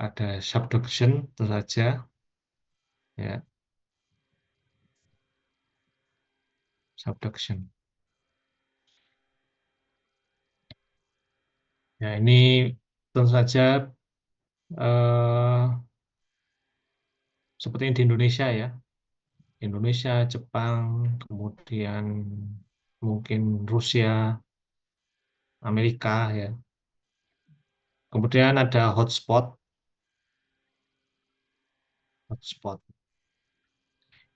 ada subduction tentu saja, ya, subduction. Ya, ini tentu saja eh, seperti di Indonesia ya. Indonesia, Jepang, kemudian mungkin Rusia, Amerika ya. Kemudian ada hotspot, hotspot.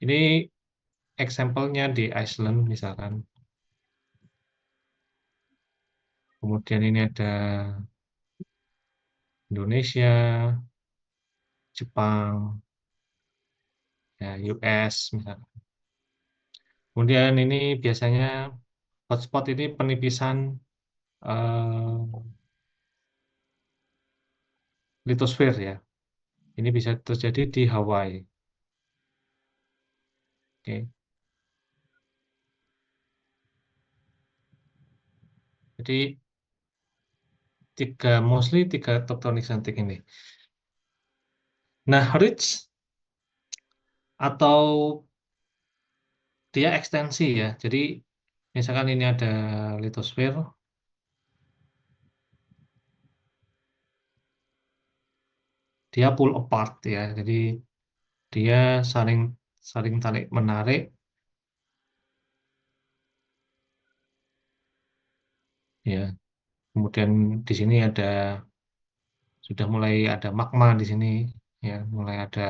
Ini example-nya di Iceland misalkan. Kemudian ini ada Indonesia, Jepang, ya, US misalkan. Kemudian ini biasanya hotspot ini penipisan eh, litosfer ya. Ini bisa terjadi di Hawaii. Oke. Jadi mostly tiga tektonik sentik ini. Nah, ridge atau dia ekstensi ya. Jadi misalkan ini ada litosfer, dia pull apart ya. Jadi dia saling saling tarik menarik ya. Kemudian di sini sudah mulai ada magma di sini ya, mulai ada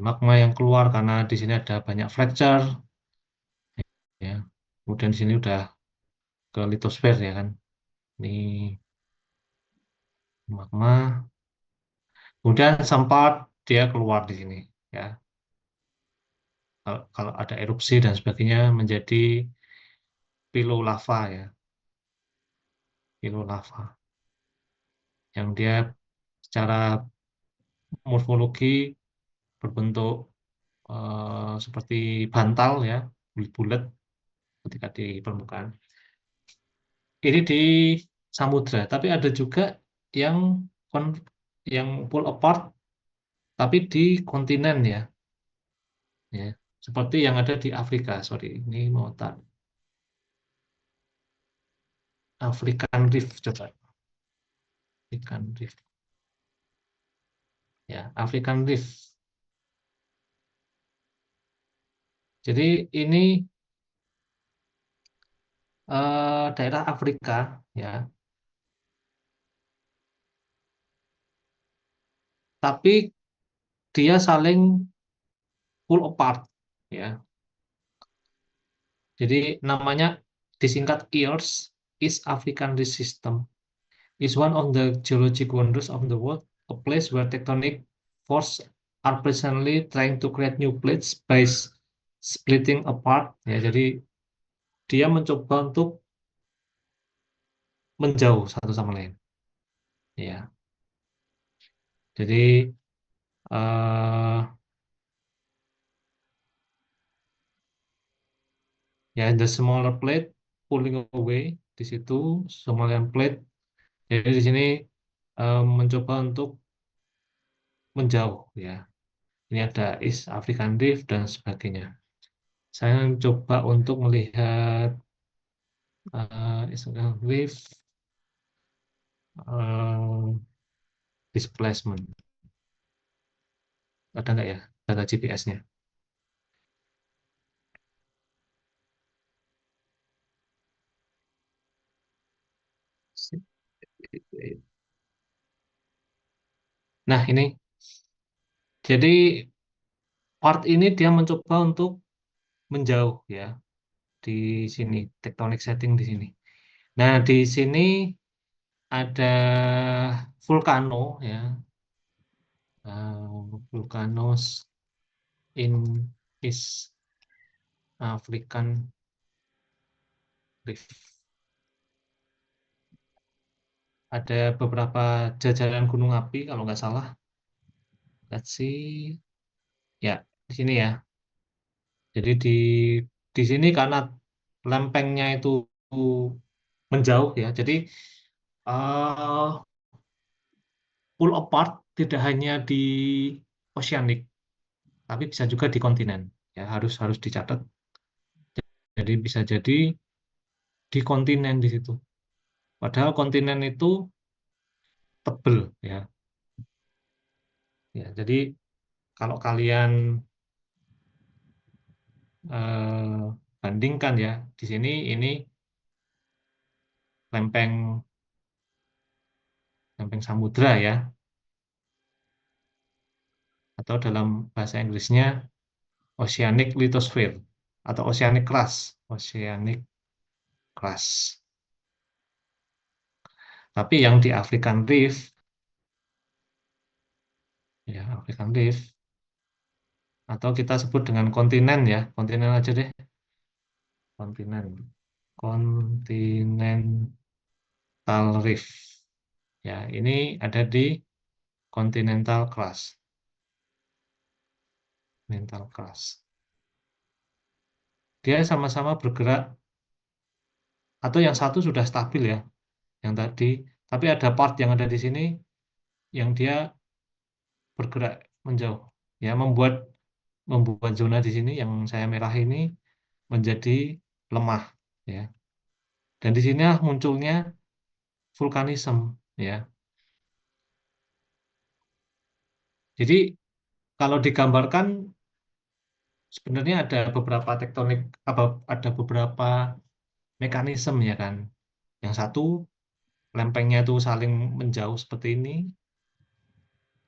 magma yang keluar karena di sini ada banyak fracture ya. Kemudian di sini udah ke litosfer ya kan. Ini magma. Kemudian sempat dia keluar di sini ya. Kalau ada erupsi dan sebagainya menjadi pilau lava ya, pilau lava yang dia secara morfologi berbentuk seperti bantal ya, bulat-bulat ketika di permukaan. Ini di samudra, tapi ada juga yang kon- yang pull apart tapi di kontinen ya, ya. Seperti yang ada di Afrika. Sorry, ini mau tak African Rift coba. African Rift. Ya, African Rift. Jadi ini daerah Afrika ya, tapi dia saling pull apart ya. Jadi namanya disingkat EARS, East African Rift System, is one of the geologic wonders of the world, a place where tectonic forces are presently trying to create new plates by splitting apart. Ya, jadi dia mencoba untuk menjauh satu sama lain. Ya, jadi eh ya the smaller plate pulling away di situ, smaller plate. Jadi di sini mencoba untuk menjauh ya. Ini ada East African Rift dan sebagainya. Saya mencoba untuk melihat East African Rift eh, displacement. Ada nggak ya data GPS-nya? Nah ini, jadi part ini dia mencoba untuk menjauh ya di sini, tectonic setting di sini. Nah di sini ada vulcano ya, volcanoes in East African Rift. Ada beberapa jajaran gunung api kalau nggak salah. Let's see. Ya, di sini ya. Jadi di sini karena lempengnya itu menjauh ya. Jadi eh, pull apart tidak hanya di oceanic, tapi bisa juga di kontinen. Ya, harus harus dicatat. Jadi bisa jadi di kontinen di situ. Padahal kontinen itu tebel ya. Ya, jadi kalau kalian eh, bandingkan ya, di sini ini lempeng lempeng samudra ya, atau dalam bahasa Inggrisnya oceanic lithosphere atau oceanic crust, oceanic crust. Tapi yang di African Rift, ya African Rift, atau kita sebut dengan kontinen ya, kontinen aja deh, kontinen, continental rift. Ya, ini ada di continental crust, continental crust. Dia sama-sama bergerak, atau yang satu sudah stabil ya, yang tadi, tapi ada part yang ada di sini yang dia bergerak menjauh, ya membuat membuat zona di sini yang saya merah ini menjadi lemah, ya. Dan di sini munculnya vulkanisme, ya. Jadi kalau digambarkan sebenarnya ada beberapa tektonik, apa ada beberapa mekanisme ya kan. Yang satu lempengnya itu saling menjauh seperti ini.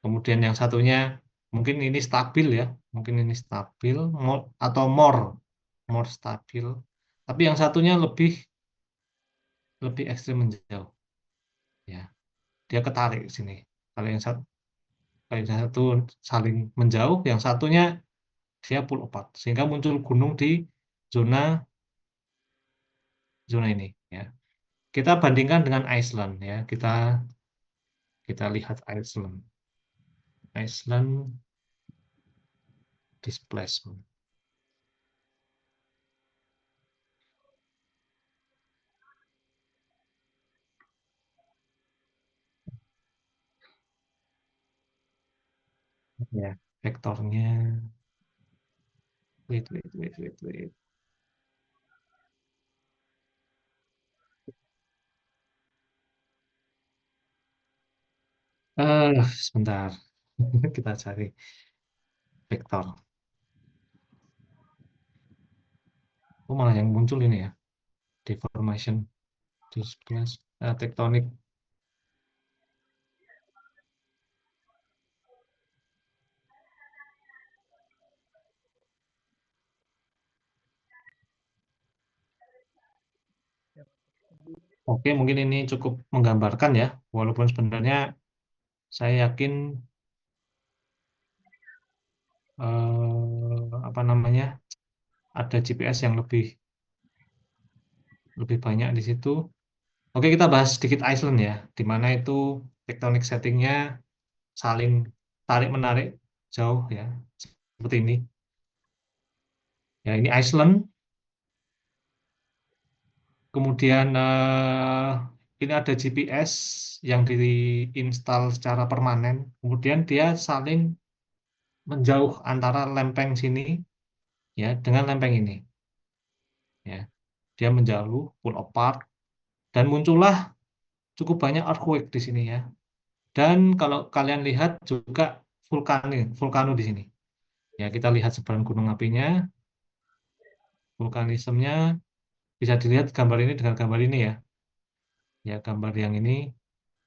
Kemudian yang satunya mungkin ini stabil ya, mungkin ini stabil atau more stabil. Tapi yang satunya lebih lebih ekstrim menjauh, ya. Dia ketarik ke sini. Kalau yang satu kalau yang satu saling menjauh, yang satunya dia pull apart sehingga muncul gunung di zona zona ini, ya. Kita bandingkan dengan Iceland ya. Kita kita lihat Iceland. Iceland displacement. Ya, vektornya. Wait. Sebentar. Kita cari vektor. Oh, malah yang muncul ini ya. Deformation, displace, tektonik. Oke, mungkin ini cukup menggambarkan ya. Walaupun sebenarnya saya yakin apa namanya ada GPS yang lebih banyak di situ. Oke, kita bahas sedikit Iceland ya, di mana itu tektonik settingnya saling tarik menarik jauh ya, seperti ini. Ya, ini Iceland. Kemudian ini ada GPS yang diinstal secara permanen. Kemudian dia saling menjauh antara lempeng sini ya dengan lempeng ini. Ya, dia menjauh, pull apart, dan muncullah cukup banyak earthquake di sini ya. Dan kalau kalian lihat juga vulkano di sini. Ya, kita lihat sebaran gunung apinya, vulkanismenya bisa dilihat gambar ini dengan gambar ini ya. Ya, gambar yang ini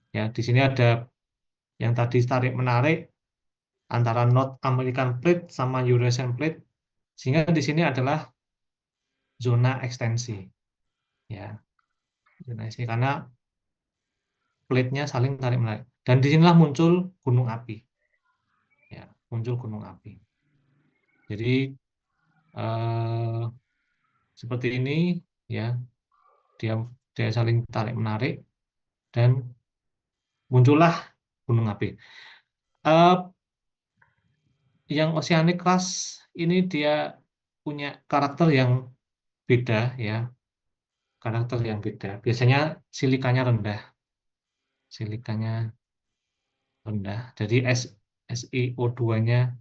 ya di sini ada yang tadi tarik menarik antara North American Plate sama Eurasian Plate, sehingga di sini adalah zona ekstensi ya, zona ekstensi karena plate-nya saling tarik menarik, dan disinilah muncul gunung api ya, muncul gunung api. Jadi eh, seperti ini ya, dia dia saling tarik menarik dan muncullah gunung api. Eh, yang oceanic crust ini dia punya karakter yang beda ya, karakter yang beda. Biasanya silikanya rendah, silikanya rendah. Jadi SiO2-nya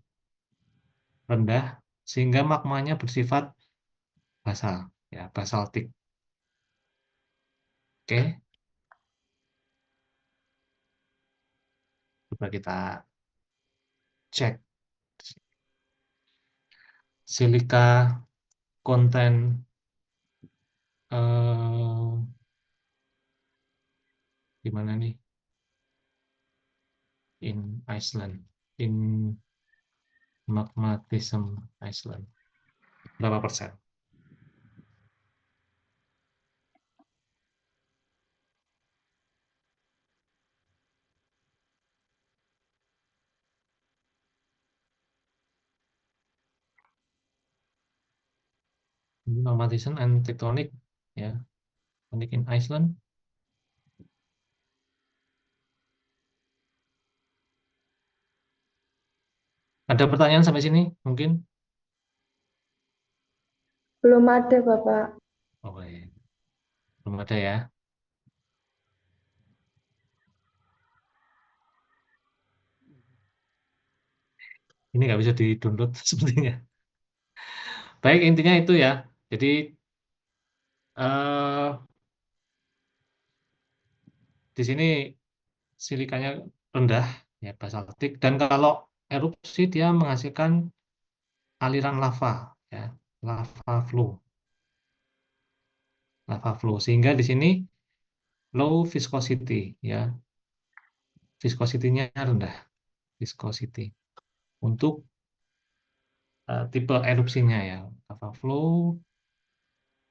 rendah sehingga magmanya bersifat basal, ya, basaltik. Oke, coba kita cek silika konten di mana nih? In Iceland, in magmatism Iceland. Berapa persen? Magmatism and tectonic, ya, tectonic in Iceland. Ada pertanyaan sampai sini? Mungkin? Belum ada, Bapak. Oh, iya. Belum ada ya. Ini nggak bisa di-download sepertinya. Baik, intinya itu ya. Jadi eh, di sini silikanya rendah, ya, basaltik. Dan kalau erupsi dia menghasilkan aliran lava, ya, lava flow, lava flow. Sehingga di sini low viscosity, ya, viscosity-nya rendah, viscosity untuk tipe erupsinya, ya, lava flow,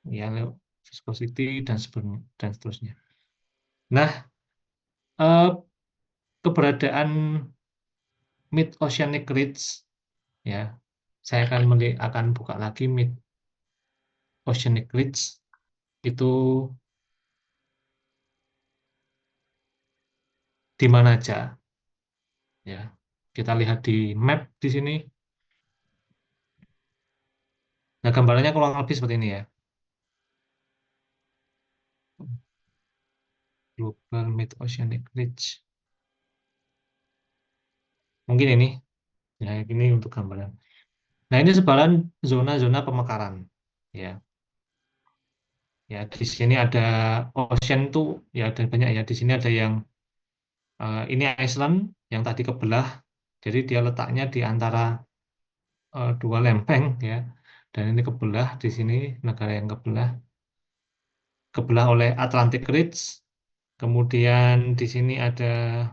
ya, low viscosity dan seterusnya. Nah, eh, keberadaan mid oceanic ridge, ya, saya akan buka lagi mid oceanic ridge itu di mana aja, ya. Kita lihat di map di sini. Nah, gambarannya kurang lebih seperti ini, ya. Global mid oceanic ridge. Mungkin ini, ya, ini untuk gambaran. Nah, ini sebaran zona-zona pemekaran, ya. Ya, di sini ada ocean itu, ya, ada banyak, ya. Di sini ada yang ini Iceland yang tadi kebelah. Jadi dia letaknya di antara dua lempeng, ya. Dan ini kebelah di sini, negara yang kebelah oleh Atlantic Ridge. Kemudian di sini ada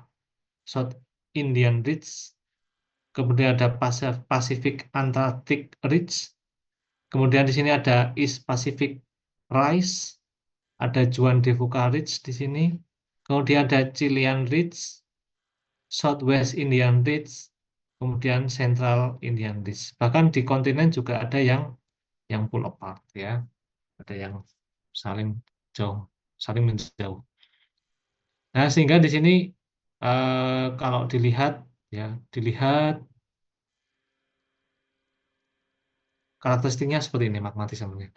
South Indian Ridge. Kemudian ada Pacific Antarctic Ridge. Kemudian di sini ada East Pacific Rise. Ada Juan de Fuca Ridge di sini. Kemudian ada Chilean Ridge, Southwest Indian Ridge, kemudian Central Indian Ridge. Bahkan di kontinen juga ada yang pull apart, ya. Ada yang saling jauh, saling menjauh. Nah, sehingga di sini kalau dilihat, ya, dilihat karakteristiknya seperti ini magmatismenya.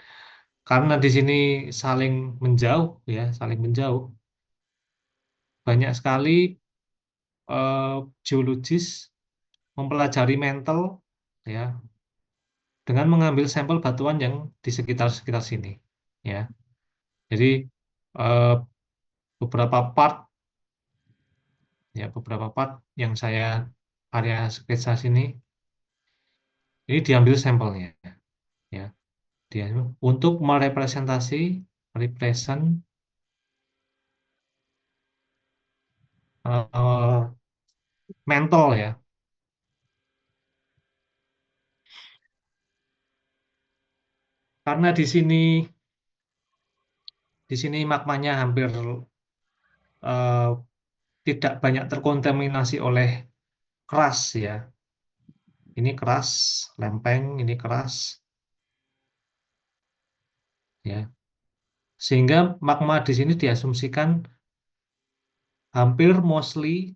Karena di sini saling menjauh, ya, saling menjauh, banyak sekali geologis mempelajari mantle, ya, dengan mengambil sampel batuan yang di sekitar-sekitar sini, ya. Jadi eh, beberapa part, ya, beberapa part yang saya area sketsa sini ini diambil sampelnya, ya. Dia untuk merepresentasi represent eh, mantle, ya. Karena di sini magmanya hampir eh, tidak banyak terkontaminasi oleh keras, ya. Ini keras, lempeng, ini keras, ya. Sehingga magma di sini diasumsikan hampir mostly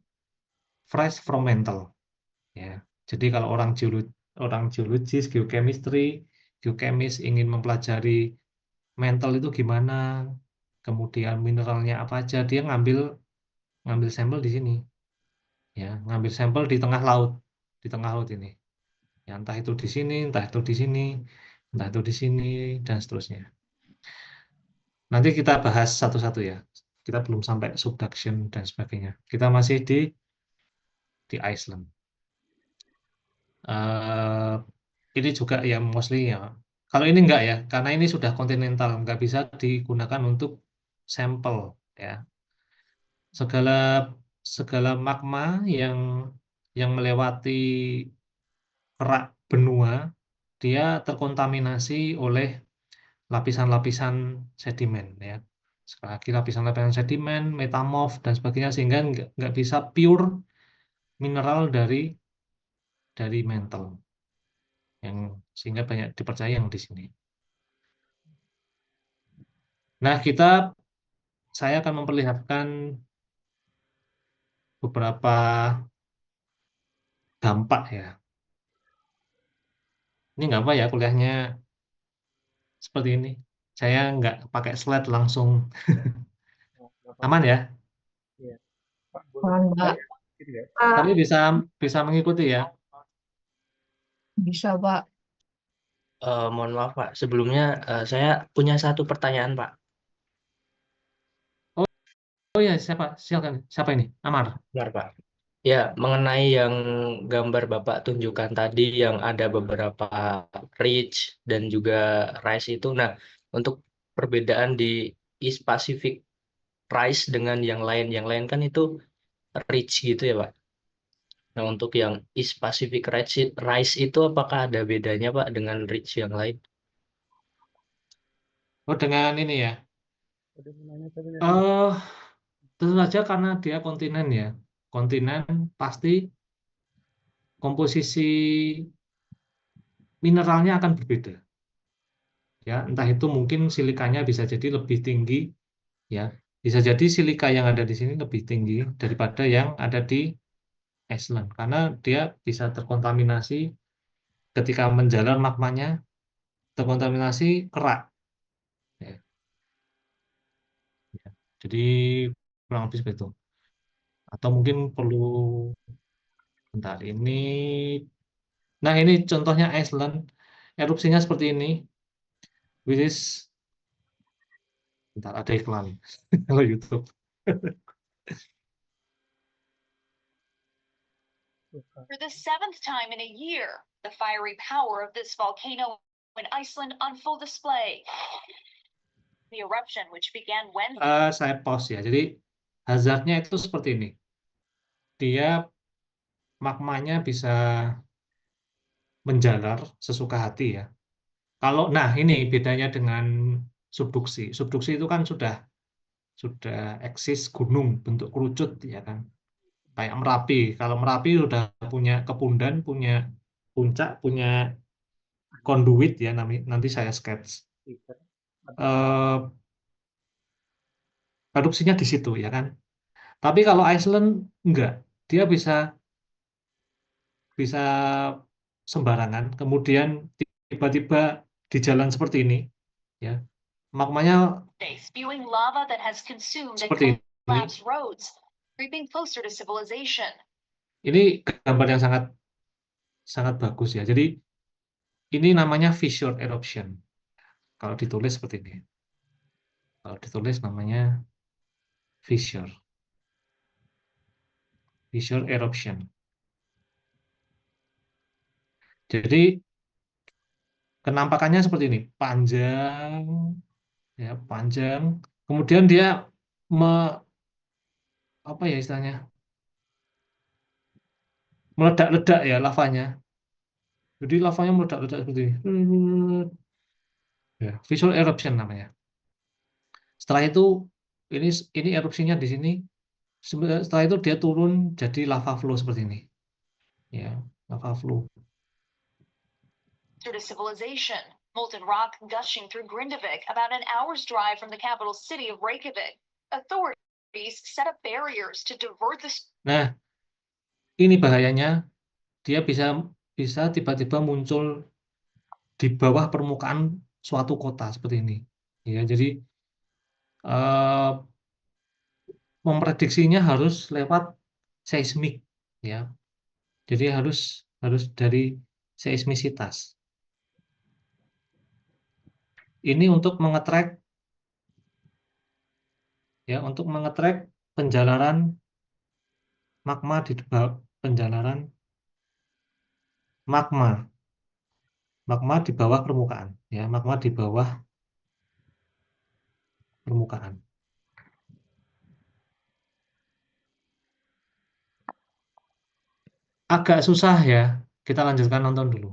fresh from mantle, ya. Jadi kalau orang geologis, geokemis ingin mempelajari mantle itu gimana, kemudian mineralnya apa aja, dia ngambil ngambil sampel di sini, ya, ngambil sampel di tengah laut ini. Ya, entah itu di sini, entah itu di sini, entah itu di sini, dan seterusnya. Nanti kita bahas satu-satu ya. Kita belum sampai subduction dan sebagainya. Kita masih di Iceland. Eh, ini juga ya mostly ya. Kalau ini enggak ya, karena ini sudah kontinental, enggak bisa digunakan untuk sampel ya. Segala segala magma yang melewati kerak benua, dia terkontaminasi oleh lapisan-lapisan sedimen ya. Sekali lagi lapisan-lapisan sedimen, metamorf dan sebagainya sehingga nggak bisa pure mineral dari mantle yang sehingga banyak dipercaya yang di sini. Nah, saya akan memperlihatkan beberapa dampak ya. Ini nggak apa ya kuliahnya seperti ini. Saya nggak pakai slide langsung. Oh, nggak Aman apa-apa. ya. Iya. Pak, Aman, boleh Pak. gitu ya? Tapi Pak, bisa mengikuti ya. bisa, Pak. Mohon maaf Pak, sebelumnya saya punya satu pertanyaan Pak. Oh, oh ya, silakan. Siapa ini? Amar. Benar Pak. Ya, mengenai yang gambar Bapak tunjukkan tadi yang ada beberapa ridge dan juga rise itu. Nah, untuk perbedaan di East Pacific rise dengan yang lain kan itu ridge gitu ya Pak. Nah, untuk yang East Pacific rise itu apakah ada bedanya Pak dengan ridge yang lain? Oh, dengan ini ya. Ada yang nanya tadi nggak? Eh, tentu saja karena dia kontinen ya. Kontinen pasti komposisi mineralnya akan berbeda. Ya, entah itu mungkin silikanya bisa jadi lebih tinggi ya. Bisa jadi silika yang ada di sini lebih tinggi daripada yang ada di Iceland karena dia bisa terkontaminasi ketika menjalar magmanya terkontaminasi kerak ya. Ya. Jadi kurang lebih seperti itu. Atau mungkin perlu bentar ini. Nah, ini contohnya Iceland. Erupsinya seperti ini, which is bentar ada iklan kalau YouTube. For the seventh time in a year, the fiery power of this volcano in Iceland on full display. The eruption, which began Wednesday. Saya pause ya. Jadi hazardnya itu seperti ini. Dia magmanya bisa menjalar sesuka hati ya. Nah ini bedanya dengan subduksi. Subduksi itu kan sudah eksis gunung bentuk kerucut ya kan. Kayak Merapi. Kalau Merapi sudah punya kepundan, punya puncak, punya konduit ya nanti saya sketch. Eh, Erupsinya di situ ya kan. Tapi kalau Iceland enggak, dia bisa bisa sembarangan. Kemudian tiba-tiba di jalan seperti ini, ya magmanya Spewing lava that has consumed and seperti ini. collapsed roads, creeping closer to civilization. Ini gambar yang sangat sangat bagus ya. Jadi ini namanya fissure eruption. Kalau ditulis seperti ini. Kalau ditulis namanya fissure eruption. Jadi kenampakannya seperti ini, panjang, ya panjang. Kemudian dia me, apa ya istilahnya, meledak-ledak ya lavanya. Jadi lavanya meledak-ledak seperti ini. Ya, visual eruption namanya. Setelah itu ini erupsinya di sini. Setelah itu dia turun jadi lava flow seperti ini. Ya, lava flow. To civilization, molten rock gushing through Grindavik, about an hour's drive from the capital city of Reykjavik. Authorities set up barriers to divert the. Nah, ini bahayanya. Dia bisa tiba-tiba muncul di bawah permukaan suatu kota seperti ini. Ya, jadi eh, memprediksinya harus lewat seismik. ya. Jadi harus dari seismisitas. Ini untuk mengetrack penjalaran magma di penjalaran magma di bawah permukaan, ya, magma di bawah permukaan. Agak susah ya. Kita lanjutkan nonton dulu.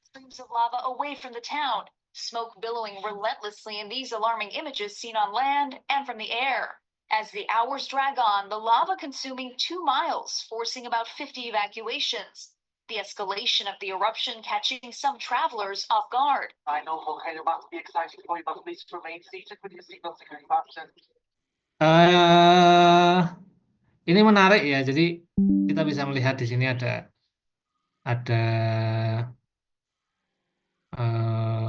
Streams of lava away from the town, smoke billowing relentlessly in these alarming images seen on land and from the air. As the hours drag on, the lava consuming 2 miles, forcing about 50 evacuations. The escalation of the eruption catching some travelers off guard. I know volcano must be exciting for you, but please remain seated with your seatbelt security fastened. Ini menarik ya. Jadi kita bisa melihat di sini ada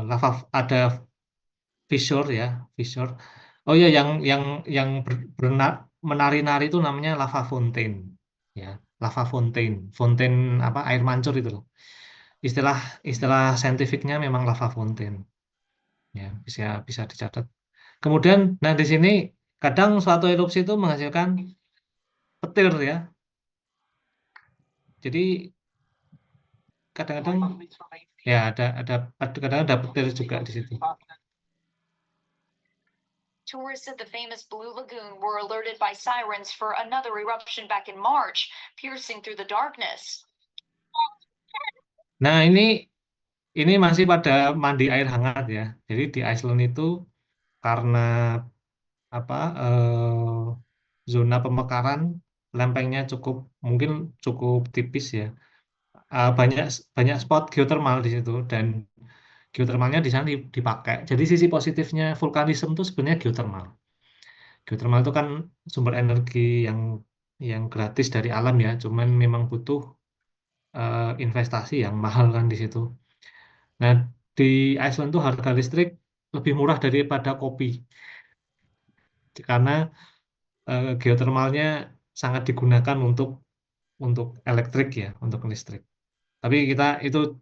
lava, ada fissure ya, fissure. Oh ya, yang menari-nari itu namanya lava fountain, ya, lava fountain, fountain apa, air mancur itu loh. Istilah saintifiknya memang lava fountain, ya, bisa dicatat. Kemudian, nah di sini kadang suatu erupsi itu menghasilkan petir ya. Jadi kadang-kadang ya kadang ada petir juga di situ. Tourists at the famous Blue Lagoon were alerted by sirens for another eruption back in March, piercing through the darkness. Nah, ini masih pada mandi air hangat ya. Jadi di Iceland itu karena zona pemekaran lempengnya mungkin cukup tipis ya. Banyak spot geothermal di situ, dan geothermalnya di sana dipakai. Jadi sisi positifnya vulkanisme itu sebenarnya geothermal. Geothermal itu kan sumber energi yang gratis dari alam ya, cuman memang butuh investasi yang mahal kan di situ. Nah, di Iceland tuh harga listrik lebih murah daripada kopi, karena geothermalnya sangat digunakan untuk elektrik ya, untuk listrik. Tapi itu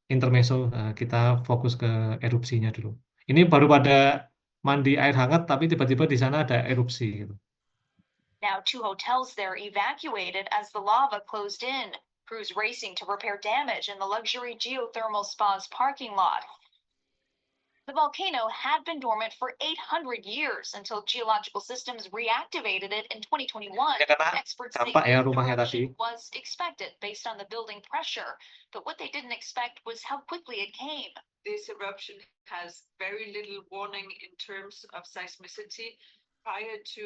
intermezzo, kita fokus ke erupsinya dulu. Ini baru pada mandi air hangat, tapi tiba-tiba di sana ada erupsi gitu. Now 2 hotels there evacuated as the lava closed in. Crews racing to repair damage in the luxury geothermal spa's parking lot. The volcano had been dormant for 800 years until geological systems reactivated it in 2021. Ya, karena Experts say dampak ya the rumahnya tadi. eruption was expected based on the building pressure, but what they didn't expect was how quickly it came. This eruption has very little warning in terms of seismicity prior to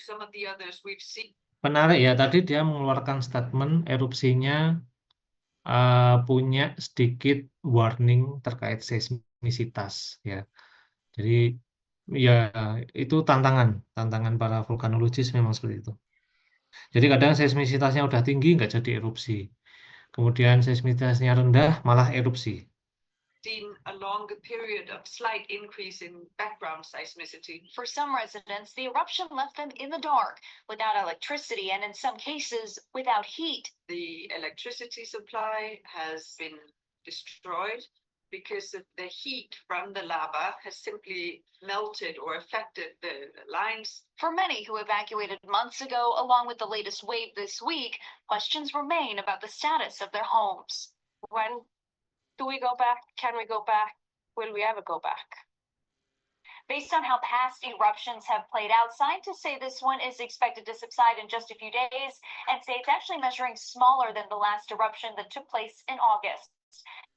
some of the others we've seen. Menarik ya, tadi dia mengeluarkan statement erupsinya punya sedikit warning terkait seismisitas ya. Jadi ya itu tantangan para vulkanologis memang seperti itu. Jadi kadang seismisitasnya udah tinggi nggak jadi erupsi. Kemudian seismisitasnya rendah malah erupsi. Seen a longer period of slight increase in background seismicity. For some residents, the eruption left them in the dark, without electricity, and in some cases, without heat. The electricity supply has been destroyed because of the heat from the lava has simply melted or affected the lines. For many who evacuated months ago, along with the latest wave this week, questions remain about the status of their homes. When do we go back? Can we go back? Will we ever go back? Based on how past eruptions have played out, scientists say this one is expected to subside in just a few days, and say it's actually measuring smaller than the last eruption that took place in August.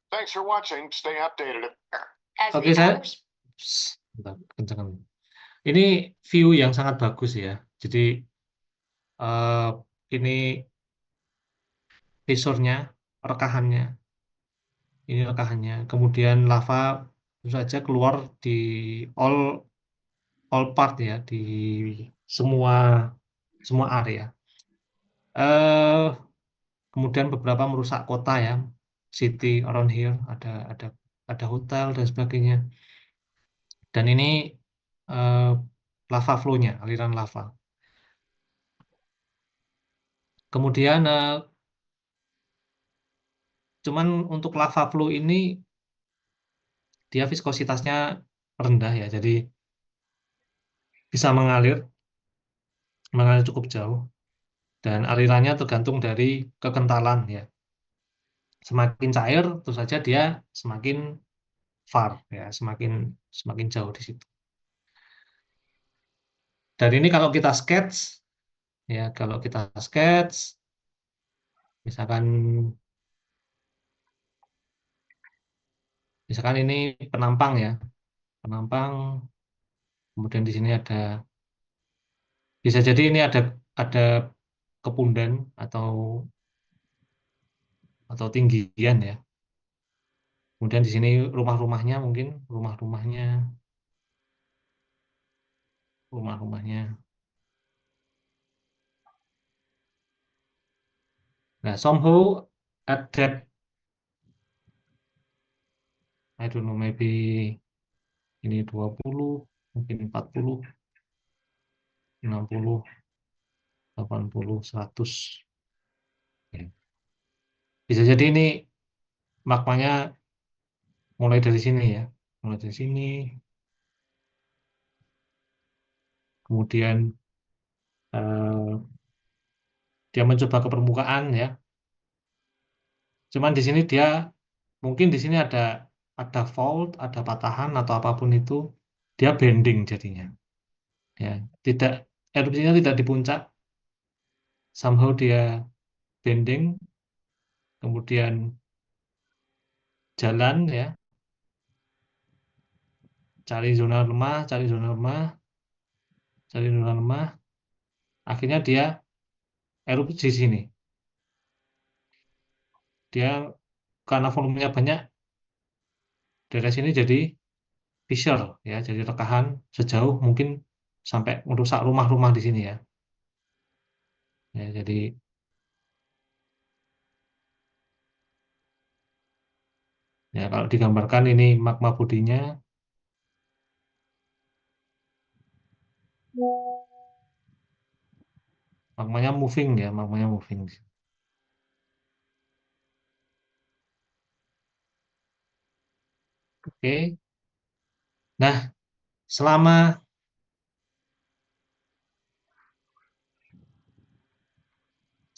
Thanks for watching. Stay updated. As Oke, the hours bentar, kencang. Ini view yang sangat bagus ya. Jadi ini visornya, rekahannya. Ini rekahannya. Kemudian lava tentu saja keluar di all part ya, di semua area. Kemudian beberapa merusak kota ya, city around here, ada hotel dan sebagainya. Dan ini lava flow-nya, aliran lava. Kemudian Cuman untuk lava flow ini dia viskositasnya rendah ya, jadi bisa mengalir cukup jauh dan alirannya tergantung dari kekentalan ya. Semakin cair, tentu saja dia semakin far ya, semakin semakin jauh di situ. Dan ini kalau kita sketch ya, kalau kita sketch misalkan misalkan ini penampang ya, penampang, kemudian di sini ada, bisa jadi ini ada kepundan atau tinggian ya. Kemudian di sini rumah-rumahnya, mungkin rumah-rumahnya. Nah, somehow at depth, I don't know, maybe ini 20, mungkin 40, 60, 80, 100. Ya. Bisa jadi ini magmanya mulai dari sini ya. Mulai dari sini, kemudian eh, dia mencoba ke permukaan ya. Cuman di sini dia mungkin di sini ada fault, ada patahan atau apapun itu, dia bending jadinya. Ya, tidak erupsinya tidak di puncak, somehow dia bending, kemudian jalan ya, cari zona lemah, cari zona lemah, cari zona lemah, akhirnya dia erupsi di sini. Dia karena volumenya banyak, dari sini jadi fissure ya, jadi rekahan sejauh mungkin sampai merusak rumah-rumah di sini ya. Ya, jadi ya kalau digambarkan ini magma bodinya, magmanya moving ya, magmanya moving. Oke. Nah, selama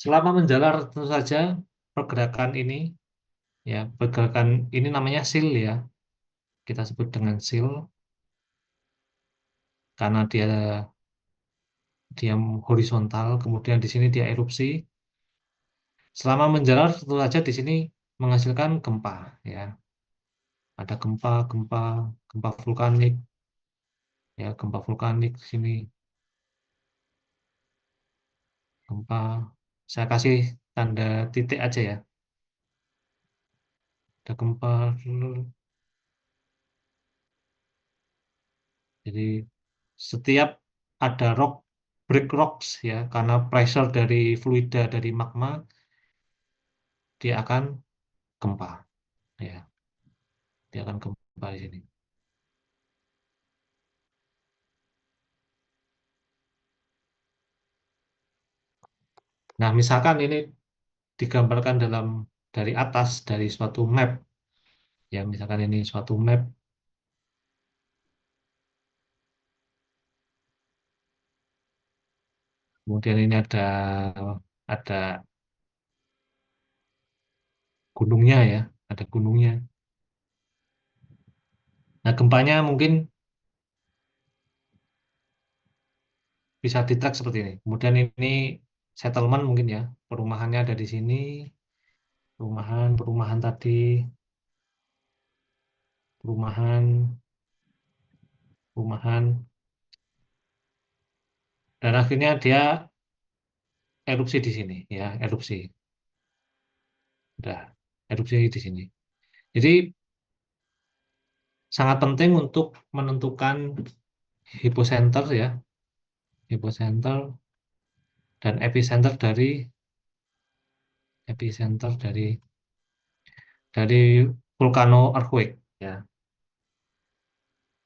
selama menjalar tentu saja pergerakan ini ya, pergerakan ini namanya seal ya. Kita sebut dengan seal karena dia horizontal, kemudian di sini dia erupsi. Selama menjalar tentu saja di sini menghasilkan gempa ya. Ada gempa vulkanik ya, gempa vulkanik di sini, gempa. Saya kasih tanda titik aja ya. Ada gempa. Jadi setiap ada break rocks ya, karena pressure dari fluida dari magma, dia akan gempa ya, dia akan gempa di sini. Nah, misalkan ini digambarkan dari atas, dari suatu map ya, misalkan ini suatu map, kemudian ini ada gunungnya ya, ada gunungnya. Nah, gempanya mungkin bisa di-track seperti ini. Kemudian ini settlement mungkin ya, perumahannya ada di sini, perumahan tadi, perumahan, perumahan, dan akhirnya dia erupsi di sini ya, erupsi. Udah, erupsi di sini. Jadi sangat penting untuk menentukan hypocenter ya, hypocenter dan epicenter dari volcano earthquake ya,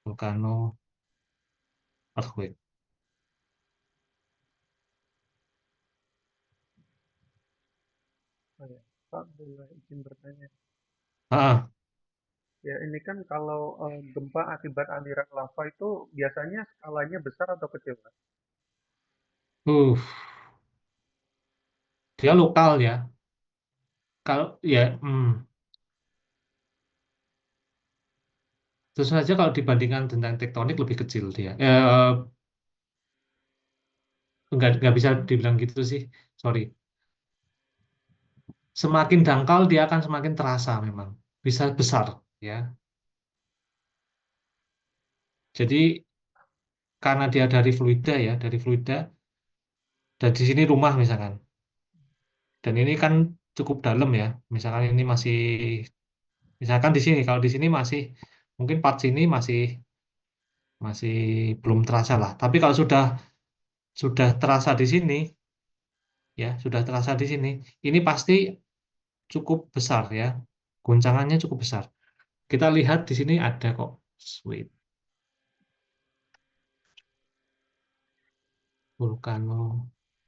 volcano earthquake. Oh ya. Pak, boleh izin bertanya. Ah, Ya, ini kan kalau gempa akibat aliran lava itu biasanya skalanya besar atau kecil, Pak? uh, dia lokal ya. Kalau ya, terus saja kalau dibandingkan dengan tektonik lebih kecil dia. Nggak bisa dibilang gitu sih. Sorry. Semakin dangkal dia akan semakin terasa memang. Bisa besar ya. Jadi karena dia dari fluida ya, dari fluida. Dan di sini rumah misalkan. Dan ini kan cukup dalam ya. Misalkan di sini, kalau di sini masih mungkin part sini masih masih belum terasa lah. Tapi kalau sudah terasa di sini, ya sudah terasa di sini, ini pasti cukup besar ya. Goncangannya cukup besar. Kita lihat di sini ada kok. Sweet.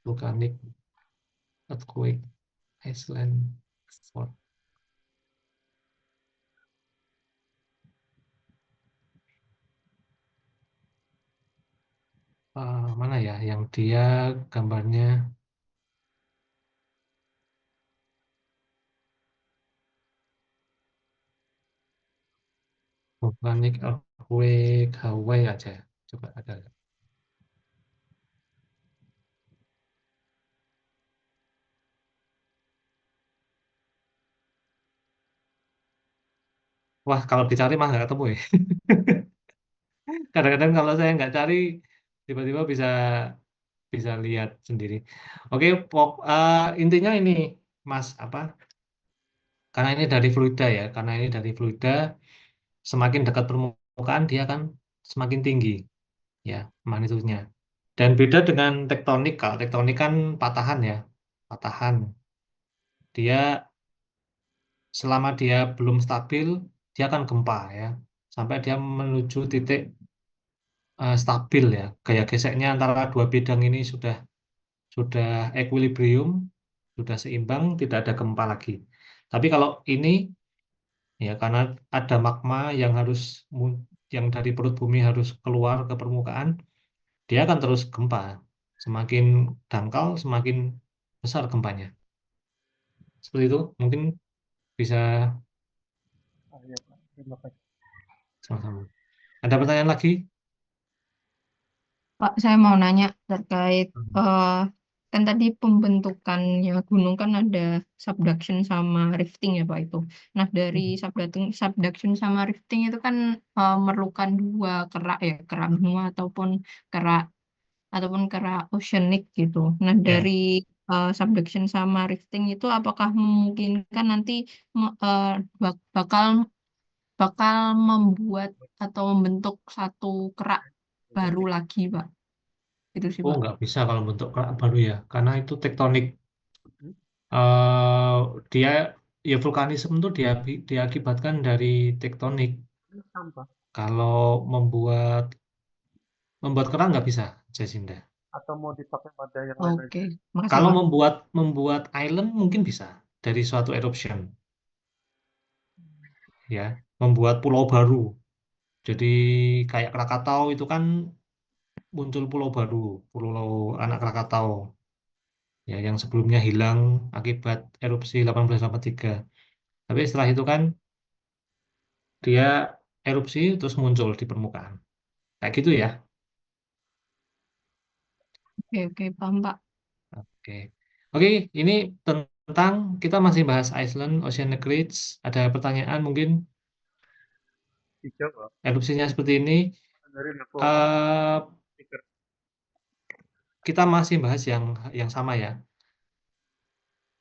Volcanic earthquake, Iceland, Fort. Mana ya yang dia gambarnya volcanic earthquake Hawaii aja. Coba ada. Wah, kalau dicari mah nggak ketemu ya. Kadang-kadang kalau saya nggak cari, tiba-tiba bisa bisa lihat sendiri. Oke, intinya ini, Mas, apa? Karena ini dari fluida ya, karena ini dari fluida, semakin dekat permukaan dia kan semakin tinggi, ya, magnitudenya. Dan beda dengan tektonik, kalau tektonik kan patahan ya, patahan. Dia selama dia belum stabil, dia akan gempa ya, sampai dia menuju titik stabil ya. Gaya geseknya antara dua bidang ini sudah equilibrium, sudah seimbang, tidak ada gempa lagi. Tapi kalau ini ya karena ada magma yang dari perut bumi harus keluar ke permukaan, dia akan terus gempa. Semakin dangkal, semakin besar gempanya. Seperti itu, mungkin bisa Ya, Pak. Terima kasih. sama-sama. Ada pertanyaan lagi? Pak, saya mau nanya terkait kan tadi pembentukannya gunung kan ada subduction sama rifting ya Pak itu. Nah dari subduction sama rifting itu kan memerlukan dua kerak ya, kerak benua ataupun kerak oceanic gitu. Nah Ya. dari subduction sama rifting itu apakah memungkinkan nanti bakal bakal membuat atau membentuk satu kerak baru lagi Pak? Itu sih Oh, Pak. nggak bisa kalau bentuk kerak baru ya, karena itu tektonik. eh dia ya vulkanisme itu diakibatkan dari tektonik. Sampah Kalau membuat kerak nggak bisa, Jacinda. atau mau dipakai pada yang lain aja? Oke, makasih Kalau Pak. membuat island mungkin bisa dari suatu eruption, ya, membuat pulau baru. Jadi kayak Krakatau itu kan muncul pulau baru, pulau anak Krakatau, ya, yang sebelumnya hilang akibat erupsi 1883. Tapi setelah itu kan dia erupsi terus muncul di permukaan. Kayak gitu ya. Oke, oke, paham Pak. Oke. Oke, ini tentang kita masih bahas Iceland, Oceanic Ridge. Ada pertanyaan mungkin Dijawab erupsinya seperti ini. dari level Eh, speaker. kita masih bahas yang sama ya.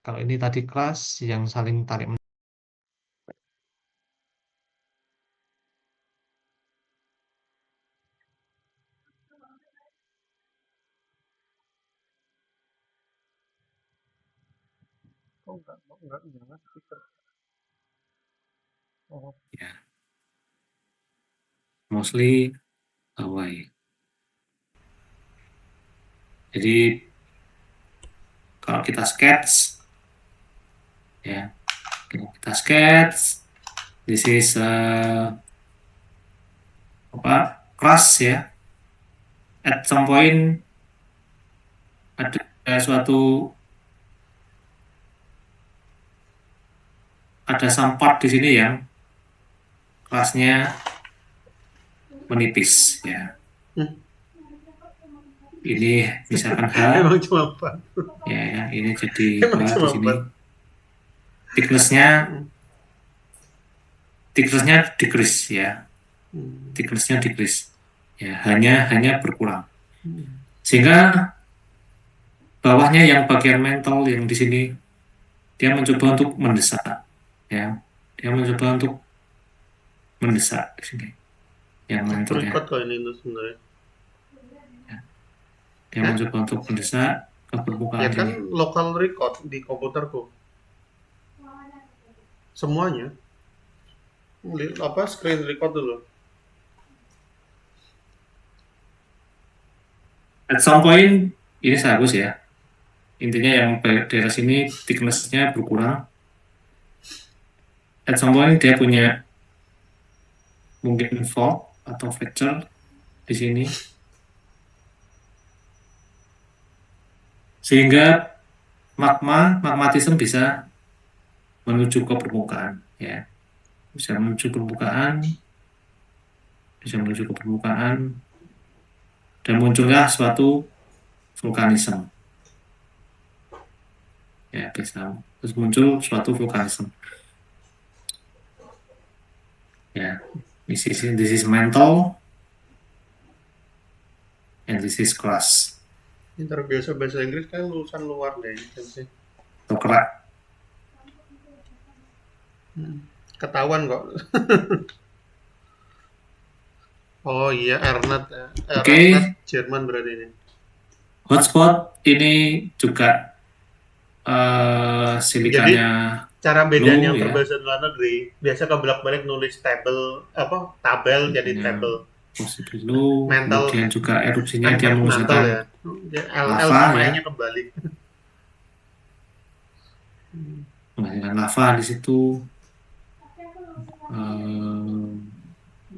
Kalau ini tadi kelas yang saling tarik. Oh, enggak speaker. Oh, Ya, mostly Hawaii. Jadi kalau kita sketch, ya, gaskets. This is crust ya. At some point ada some part di sini yang crustnya menipis ya. Ini misalkan H. Emang cuma 4. Ya, ini jadi Emang di cuma sini. 4. Thickness-nya decrease ya. Thickness-nya decrease. Ya, hanya berkurang. Sehingga bawahnya yang bagian mantle yang di sini dia mencoba untuk mendesak ya. Dia mencoba untuk mendesak di sini. Yang mantle-nya. Record kok ini tuh sebenarnya. Dia mencoba untuk mendesak ke permukaan Ya kan sini. local record di komputerku. Semuanya. Screen record dulu. At some point ini seharus ya. Intinya yang daerah sini thickness-nya berkurang. At some point dia punya mungkin fault atau fracture di sini. Sehingga magmatism bisa menuju ke permukaan ya. Bisa menuju ke permukaan dan munculnya suatu vulkanisme. Ya, bisa terus muncul suatu vulkanisme. Ya, this is mantle and this is crust. Ini terbiasa bahasa Inggris kan lulusan luar deh. Kerak. Ketahuan kok. Oh iya, Ernest. Oke. Jerman berarti ini. Hotspot ini juga silikanya. Jadi cara bedanya ya. berbahasa luar negeri, biasa kebolak-balik nulis tabel jadi table. Positif low, Mantle. kemudian juga erupsinya dia menggunakan L sama-nya kembali. menghasilkan lava di situ.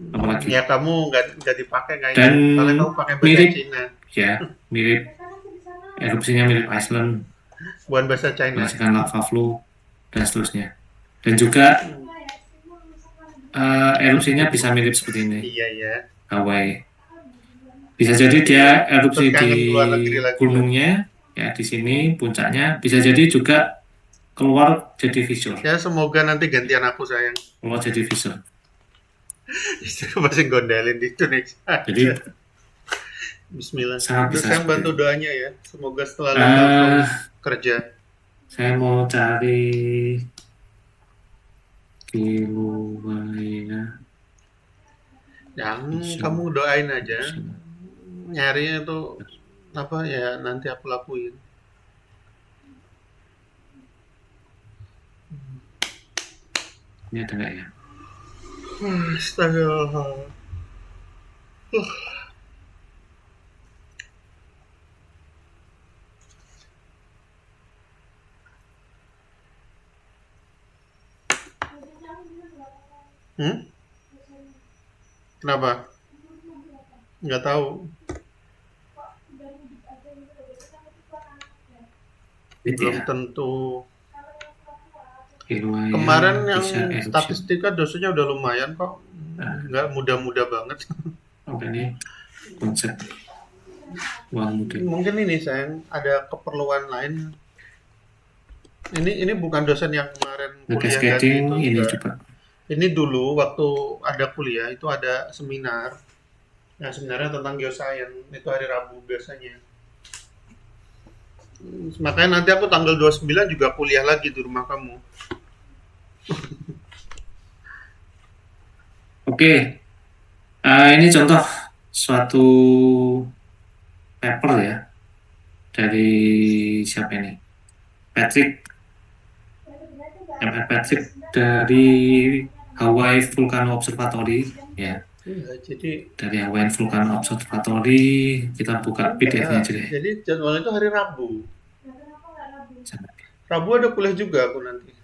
Apalagi? Ya kamu nggak dipakai kayaknya. Dan Soalnya kamu pakai bahasa mirip, Cina. ya mirip erupsinya mirip Iceland. Bukan bahasa China. Menghasilkan lava flow dan seterusnya. Dan juga erupsinya bisa mirip seperti ini. Iya ya. Hawaii. Bisa jadi dia erupsi di gunungnya, ya di sini puncaknya. Bisa jadi juga keluar jadi visual. Ya semoga nanti gantian aku sayang. Keluar jadi visual. Istriku masih gondelin di Indonesia. Jadi Bismillah. sangat Terus bisa saya bantu seperti doanya ya. Semoga setelah lulus kerja. Saya mau cari Kilauea. Yang kamu doain aja. Nyarinya itu apa ya nanti aku lakuin. Ini ada nggak ya? Astaga. Kenapa? Nggak tahu. Belum tentu. Kilauea Kemarin yang bisa erupsi. statistika dosanya udah lumayan kok. Nggak muda-muda banget. Oke, ini konsep uang muda. Mungkin ini sayang ada keperluan lain. Ini bukan dosen yang kemarin kuliah Cascading itu ini juga. juga. Ini dulu waktu ada kuliah itu ada seminar. Nah, seminarnya tentang geoscience. Itu hari Rabu biasanya. Makanya nanti aku tanggal 29 juga kuliah lagi di rumah kamu. Oke. Ini contoh suatu paper ya dari siapa ini? Patrick dari Hawaii Volcano Observatory ya. Jadi Dari Hawaii Volcano Observatory kita buka PDF-nya aja deh. Jadi jadwal itu hari Rabu. Rabu ada kuliah juga aku nanti.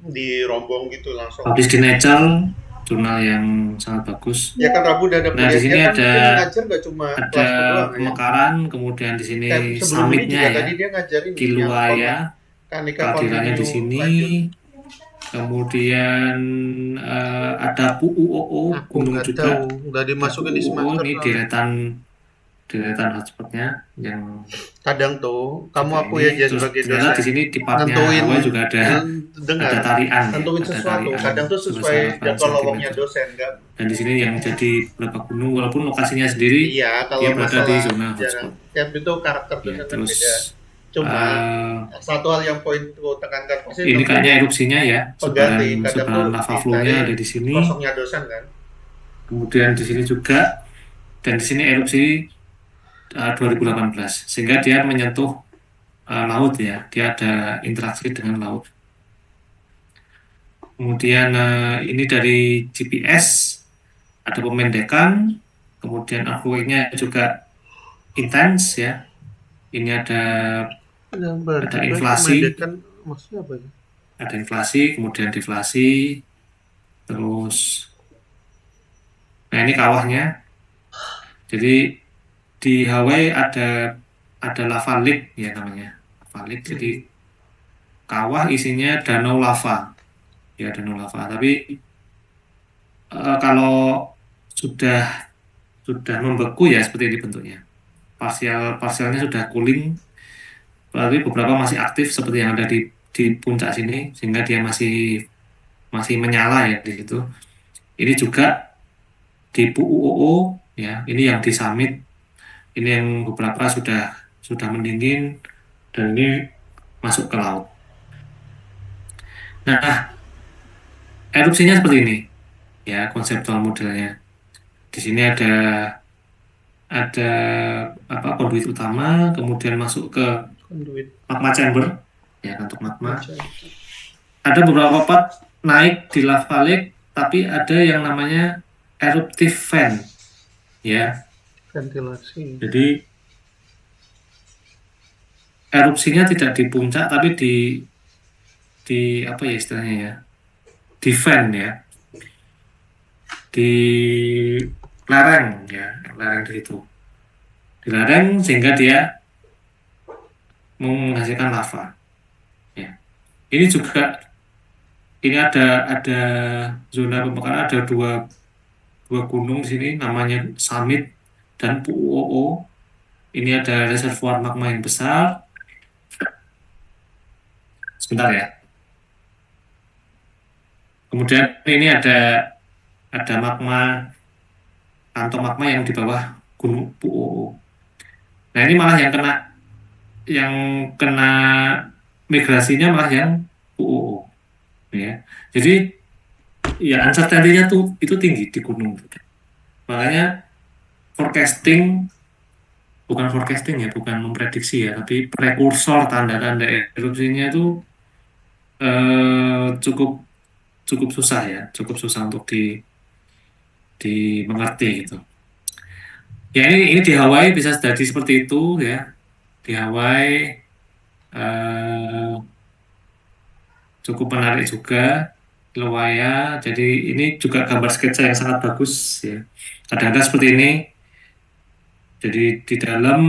Dirombong gitu langsung. Publish di Nature, jurnal yang sangat bagus. Ya kan Rabu udah ada Nah, di kuliah, sini dia kan ada mungkin ngajar nggak cuma ada kelasku doang ya. pemekaran, kemudian di sini Kayak sebelum ini summitnya juga ya, tadi dia ngajarin yang apa, Kilauea, Kanika kehadirannya di Continue sini. lanjut. Kemudian ada PUOO Aku Gunung nggak juga. tahu, udah Ada dimasukin di PUOO semester ini soalnya. deretan hotspotnya yang Kadang tuh kamu juga aku ini. ya jadi Terus sebagai ternyata di dosen sini di partnya nentuin Hawaii juga ada dengar tarian ya, nentuin ada sesuatu tarian kadang tuh sebesar sesuai 8 jadwal lowongnya cm. dosen kan. Dan di sini yang jadi beberapa gunung, walaupun lokasinya sendiri Iya, dia kalau berada di masalah zona jarang hotspot. tiap itu karakter Ya, dosen kan terus beda. Cuma satu hal yang poin ku tekankan pasti ini nemu kayaknya erupsinya ya, pengganti. Kadang tuh sebaran lava flow-nya ada di sini. kosongnya dosen kan. Kemudian di sini juga, dan di sini erupsi 2018, sehingga dia menyentuh laut ya, dia ada interaksi dengan laut. Kemudian ini dari GPS ada pemendekan, kemudian earthquake-nya juga intens ya. Ini ada inflasi, Maksudnya apa ya? ada inflasi, kemudian deflasi, terus, nah ini kawahnya. Jadi di Hawaii ada lava lake ya namanya, lava lake. Jadi kawah isinya danau lava, ya danau lava. Tapi kalau sudah membeku ya seperti ini bentuknya. Parsialnya sudah cooling, tapi beberapa masih aktif seperti yang ada di puncak sini, sehingga dia masih menyala ya di situ. Ini juga di PUOO ya, ini yang di summit, ini yang beberapa sudah mendingin dan ini masuk ke laut. Nah, erupsinya seperti ini ya konseptual modelnya. Di sini ada konduit utama, kemudian masuk ke Conduit. magma chamber ya, untuk magma. Ada beberapa part naik di lava lake, tapi ada yang namanya eruptive fan ya. Ventilasi. Jadi erupsinya tidak di puncak, tapi di apa ya istilahnya ya, di fan ya, di lereng ya, lereng di situ, di lereng, sehingga dia menghasilkan lava ya. Ini juga ada zona pemekaran, ada dua gunung di sini namanya Summit dan PUOO. Ini ada reservoir magma yang besar. Sebentar ya. Kemudian ini ada magma, kantong magma yang di bawah gunung PUOO. Nah, ini malah yang kena migrasinya malah yang PUOO ya. Jadi ya uncertainty-nya tuh itu tinggi di gunung. Makanya bukan memprediksi ya, tapi prekursor tanda-tanda erupsinya itu cukup susah ya, cukup susah untuk dimengerti gitu. Ya ini di Hawaii bisa jadi seperti itu ya. Di Hawaii cukup menarik juga Kilauea. Jadi ini juga gambar sketsa yang sangat bagus ya. Ada seperti ini. Jadi di dalam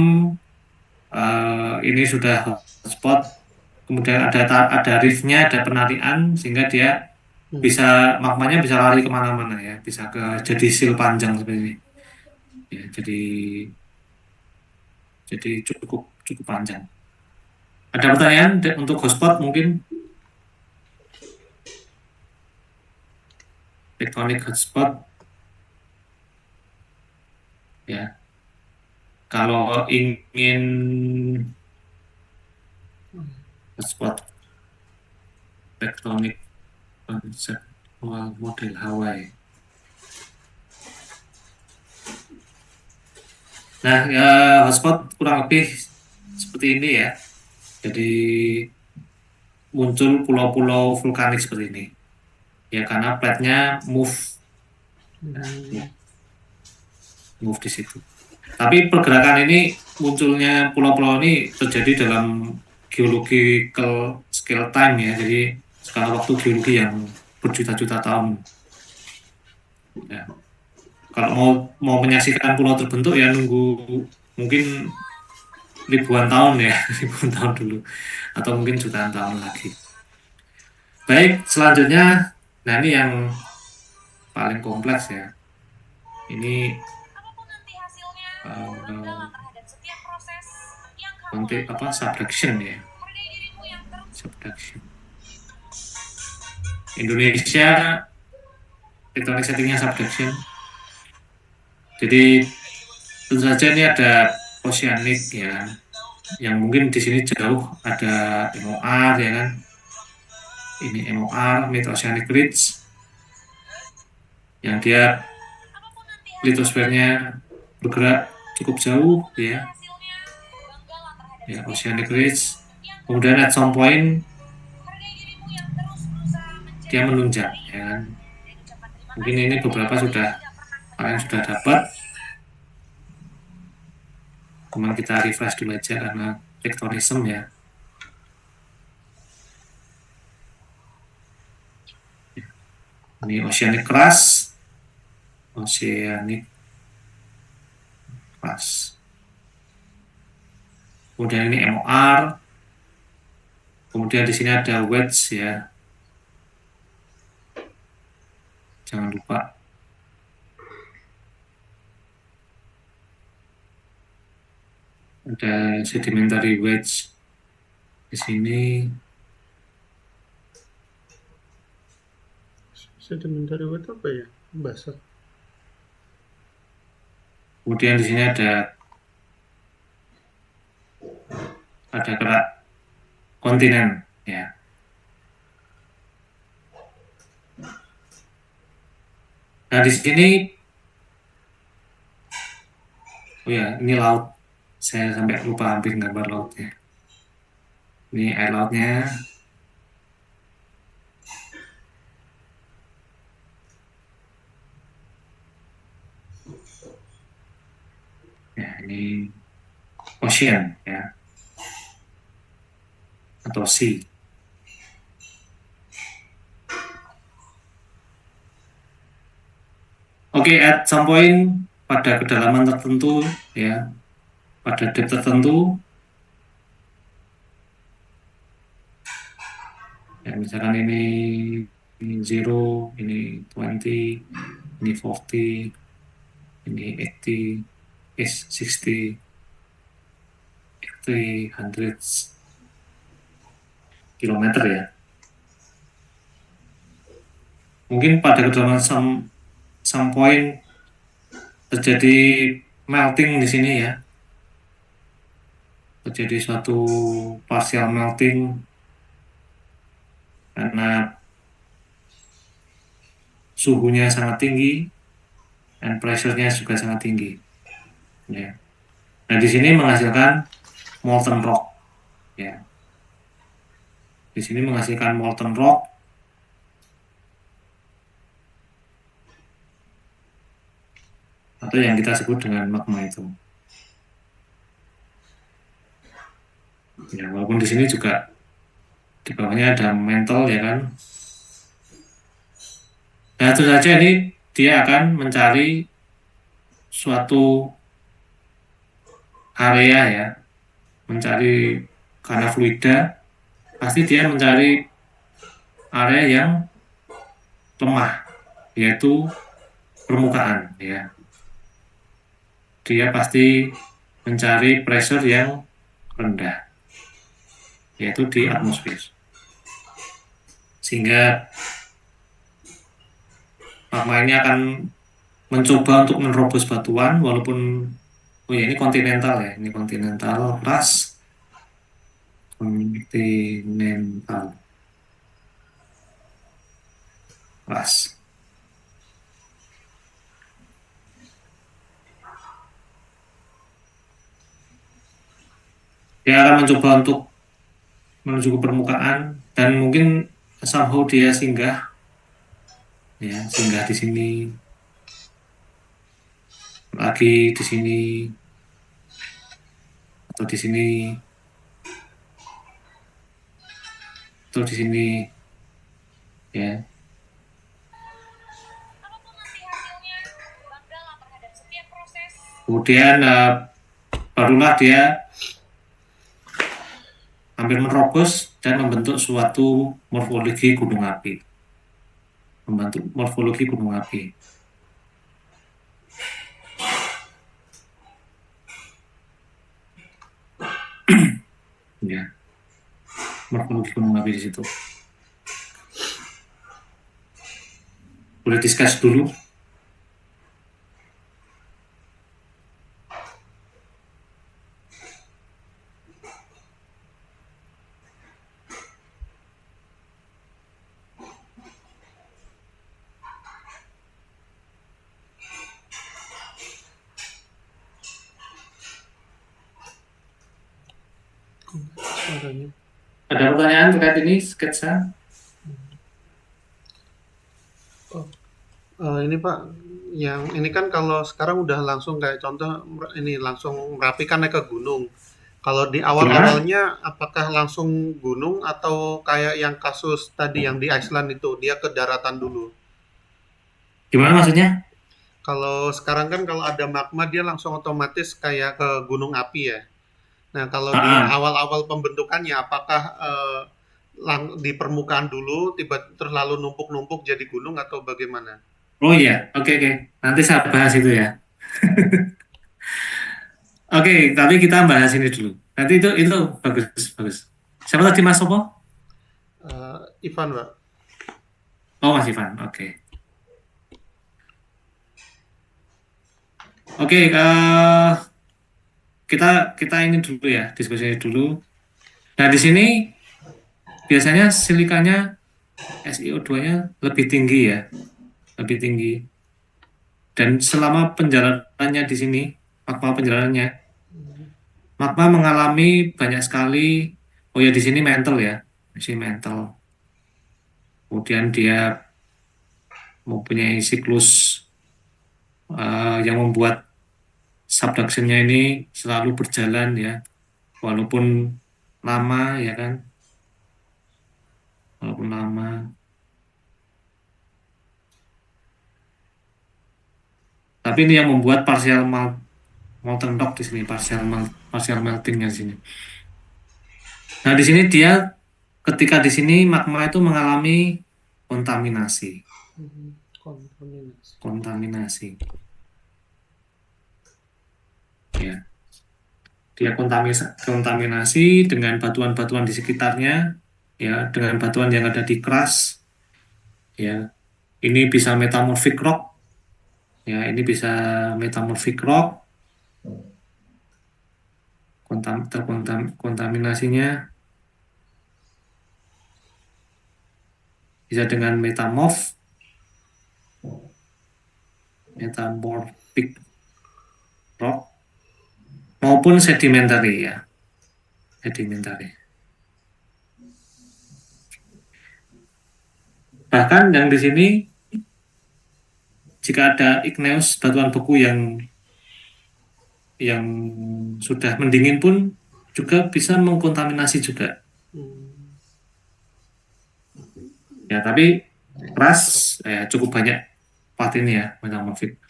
ini sudah hotspot, kemudian ada reef-nya, ada penarian, sehingga dia magmanya bisa lari kemana-mana ya, bisa jadi sil panjang seperti ini. Ya, jadi cukup panjang. Ada pertanyaan untuk hotspot mungkin? Tectonic hotspot ya. Kalau ingin hotspot tectonic conceptual model Hawaii. Nah, hotspot kurang lebih seperti ini ya. Jadi muncul pulau-pulau vulkanik seperti ini. Ya, karena plate-nya move di situ. Tapi pergerakan ini, munculnya pulau-pulau ini terjadi dalam geological scale time ya, jadi skala waktu geologi yang berjuta-juta tahun. Ya. Kalau mau menyaksikan pulau terbentuk ya nunggu mungkin ribuan tahun ya, ribuan tahun dulu, atau mungkin jutaan tahun lagi. Baik, selanjutnya, nah ini yang paling kompleks ya. Ini subduction ya, subduction. Indonesia tektonik settingnya subduction. Jadi tentu saja ini ada oceanic ya, yang mungkin di sini jauh ada MOR ya kan. Ini MOR, Mid Oceanic Ridge, yang dia litosfernya bergerak cukup jauh ya. Ya, Oceanic Ridge. Kemudian at some point dia menunjang ya kan. Mungkin ini beberapa kalian sudah dapat. Kemudian kita refresh dulu aja karena tektonisme ya. Ini Oceanic Crust. Oceanic Crust. Kemudian ini MOR. Kemudian di sini ada wedge ya. Jangan lupa. Ada sedimentary wedge di sini. Sedimentary wedge apa ya? Basah. Kemudian di sini ada kerak kontinen ya. Nah di sini, oh ya ini laut. Saya sampai lupa hampir gambar lautnya. Ini air lautnya. Ya ini ocean ya, atau sea. Oke, at some point pada kedalaman tertentu ya, pada depth tertentu ya, misalkan ini 0, ini 20, ini 40, ini 80, 60, 80, 100 kilometer ya. Mungkin pada kedalaman some point terjadi melting di sini ya. Terjadi suatu partial melting karena suhunya sangat tinggi dan pressure-nya juga sangat tinggi. Ya. Nah, di sini menghasilkan molten rock. Ya. Di sini menghasilkan molten rock. Atau yang kita sebut dengan magma itu. Ya, walaupun di sini juga di bawahnya ada mantle ya kan. Nah, itu saja ini dia akan mencari suatu area ya, mencari karena fluida, pasti dia mencari area yang lemah, yaitu permukaan ya. Dia pasti mencari pressure yang rendah, yaitu di atmosfer. Sehingga magma ini akan mencoba untuk menerobos batuan, walaupun oh ya ini kontinental ya, ini kontinental plus kontinental plus. Dia akan mencoba untuk menuju ke permukaan dan mungkin somehow dia singgah ya, singgah di sini, lagi di sini, atau di sini. atau di sini ya. Kemudian barulah dia hampir menerobos dan membentuk suatu morfologi gunung api. Membentuk morfologi gunung api. Ya, morfologi gunung api di situ. Boleh discuss dulu. Suaranya. Ada pertanyaan terkait ini sketsa? Ini Pak, yang ini kan kalau sekarang udah langsung kayak contoh ini langsung merapikan naik ke gunung. Kalau di awal-awalnya apakah langsung gunung atau kayak yang kasus tadi yang di Iceland itu dia ke daratan dulu? Gimana maksudnya? Kalau sekarang kan kalau ada magma dia langsung otomatis kayak ke gunung api ya. Nah, kalau di awal-awal pembentukannya apakah di permukaan dulu terus lalu numpuk-numpuk jadi gunung atau bagaimana? Oh iya, oke. Nanti saya bahas itu ya. Oke, tapi kita bahas ini dulu. Nanti itu bagus. Siapa tadi Mas Sopo? Ivan, Pak. Oh, Mas Ivan. Oke. Oke, kita ini dulu ya, diskusi dulu. Nah, di sini biasanya silikanya SiO2-nya lebih tinggi ya, lebih tinggi. Dan selama penjalanannya di sini, magma mengalami banyak sekali. Oh ya, di sini mantle ya, di sini mantle. Kemudian dia mempunyai siklus yang membuat subduction-nya ini selalu berjalan ya, walaupun lama ya kan, walaupun lama. Tapi ini yang membuat partial molten rock di sini, partial meltingnya di sini. Nah di sini dia ketika di sini magma itu mengalami kontaminasi. Ya, dia kontaminasi dengan batuan-batuan di sekitarnya, ya, dengan batuan yang ada di crust, ya. Ini bisa metamorphic rock, ya, ini bisa metamorphic rock, kontaminasinya bisa dengan metamorphic rock maupun sedimentary ya, sedimentary. Bahkan yang di sini jika ada igneous batuan beku yang sudah mendingin pun juga bisa mengkontaminasi juga. Ya, tapi keras cukup banyak part ini ya, metamorphic.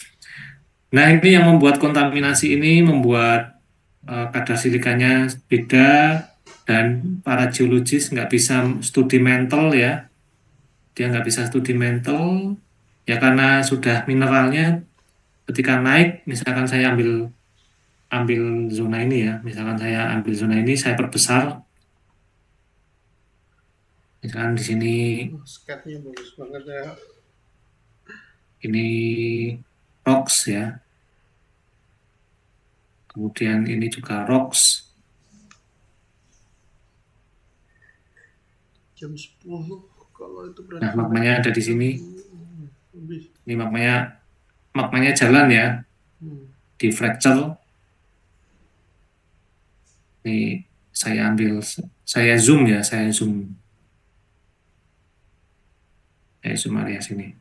Nah, ini yang membuat kontaminasi ini membuat kadar silikanya beda dan para geologis nggak bisa studi mantle ya. Dia nggak bisa studi mantle ya karena sudah mineralnya ketika naik, misalkan saya ambil zona ini ya, misalkan saya ambil zona ini, saya perbesar, misalkan di sini sketnya bagus banget ya. Ini rocks ya, kemudian ini juga rocks. Jam 10 kalau itu berarti. Nah, magmanya ada di sini. Ini magmanya jalan ya, di fracture. Ini saya zoom ya, saya zoom area sini.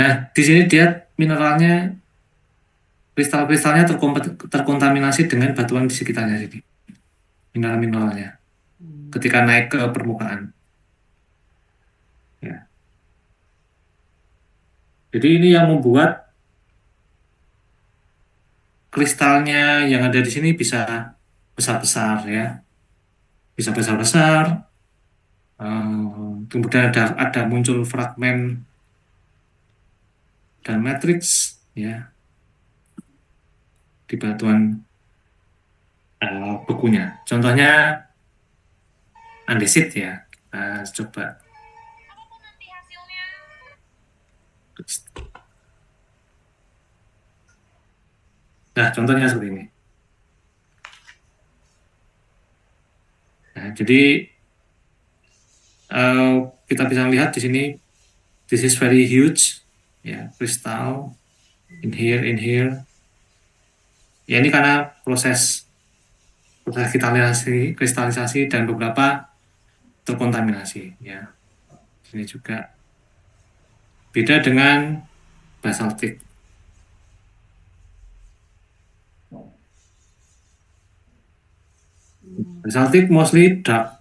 Nah, di sini dia mineralnya, kristal-kristalnya terkontaminasi dengan batuan di sekitarnya sini. mineral-mineralnya ketika naik ke permukaan. Ya. Jadi ini yang membuat kristalnya yang ada di sini bisa besar-besar ya, bisa besar-besar. Kemudian ada muncul fragmen dan matriks ya di batuan bekunya. Contohnya andesit ya. Kita coba. Nah, contohnya seperti ini. Nah, jadi kita bisa lihat di sini, this is very huge, ya, kristal in here. Ya ini karena proses kristalisasi dan beberapa terkontaminasi. Ya, ini juga beda dengan basaltik. Basaltik mostly dark.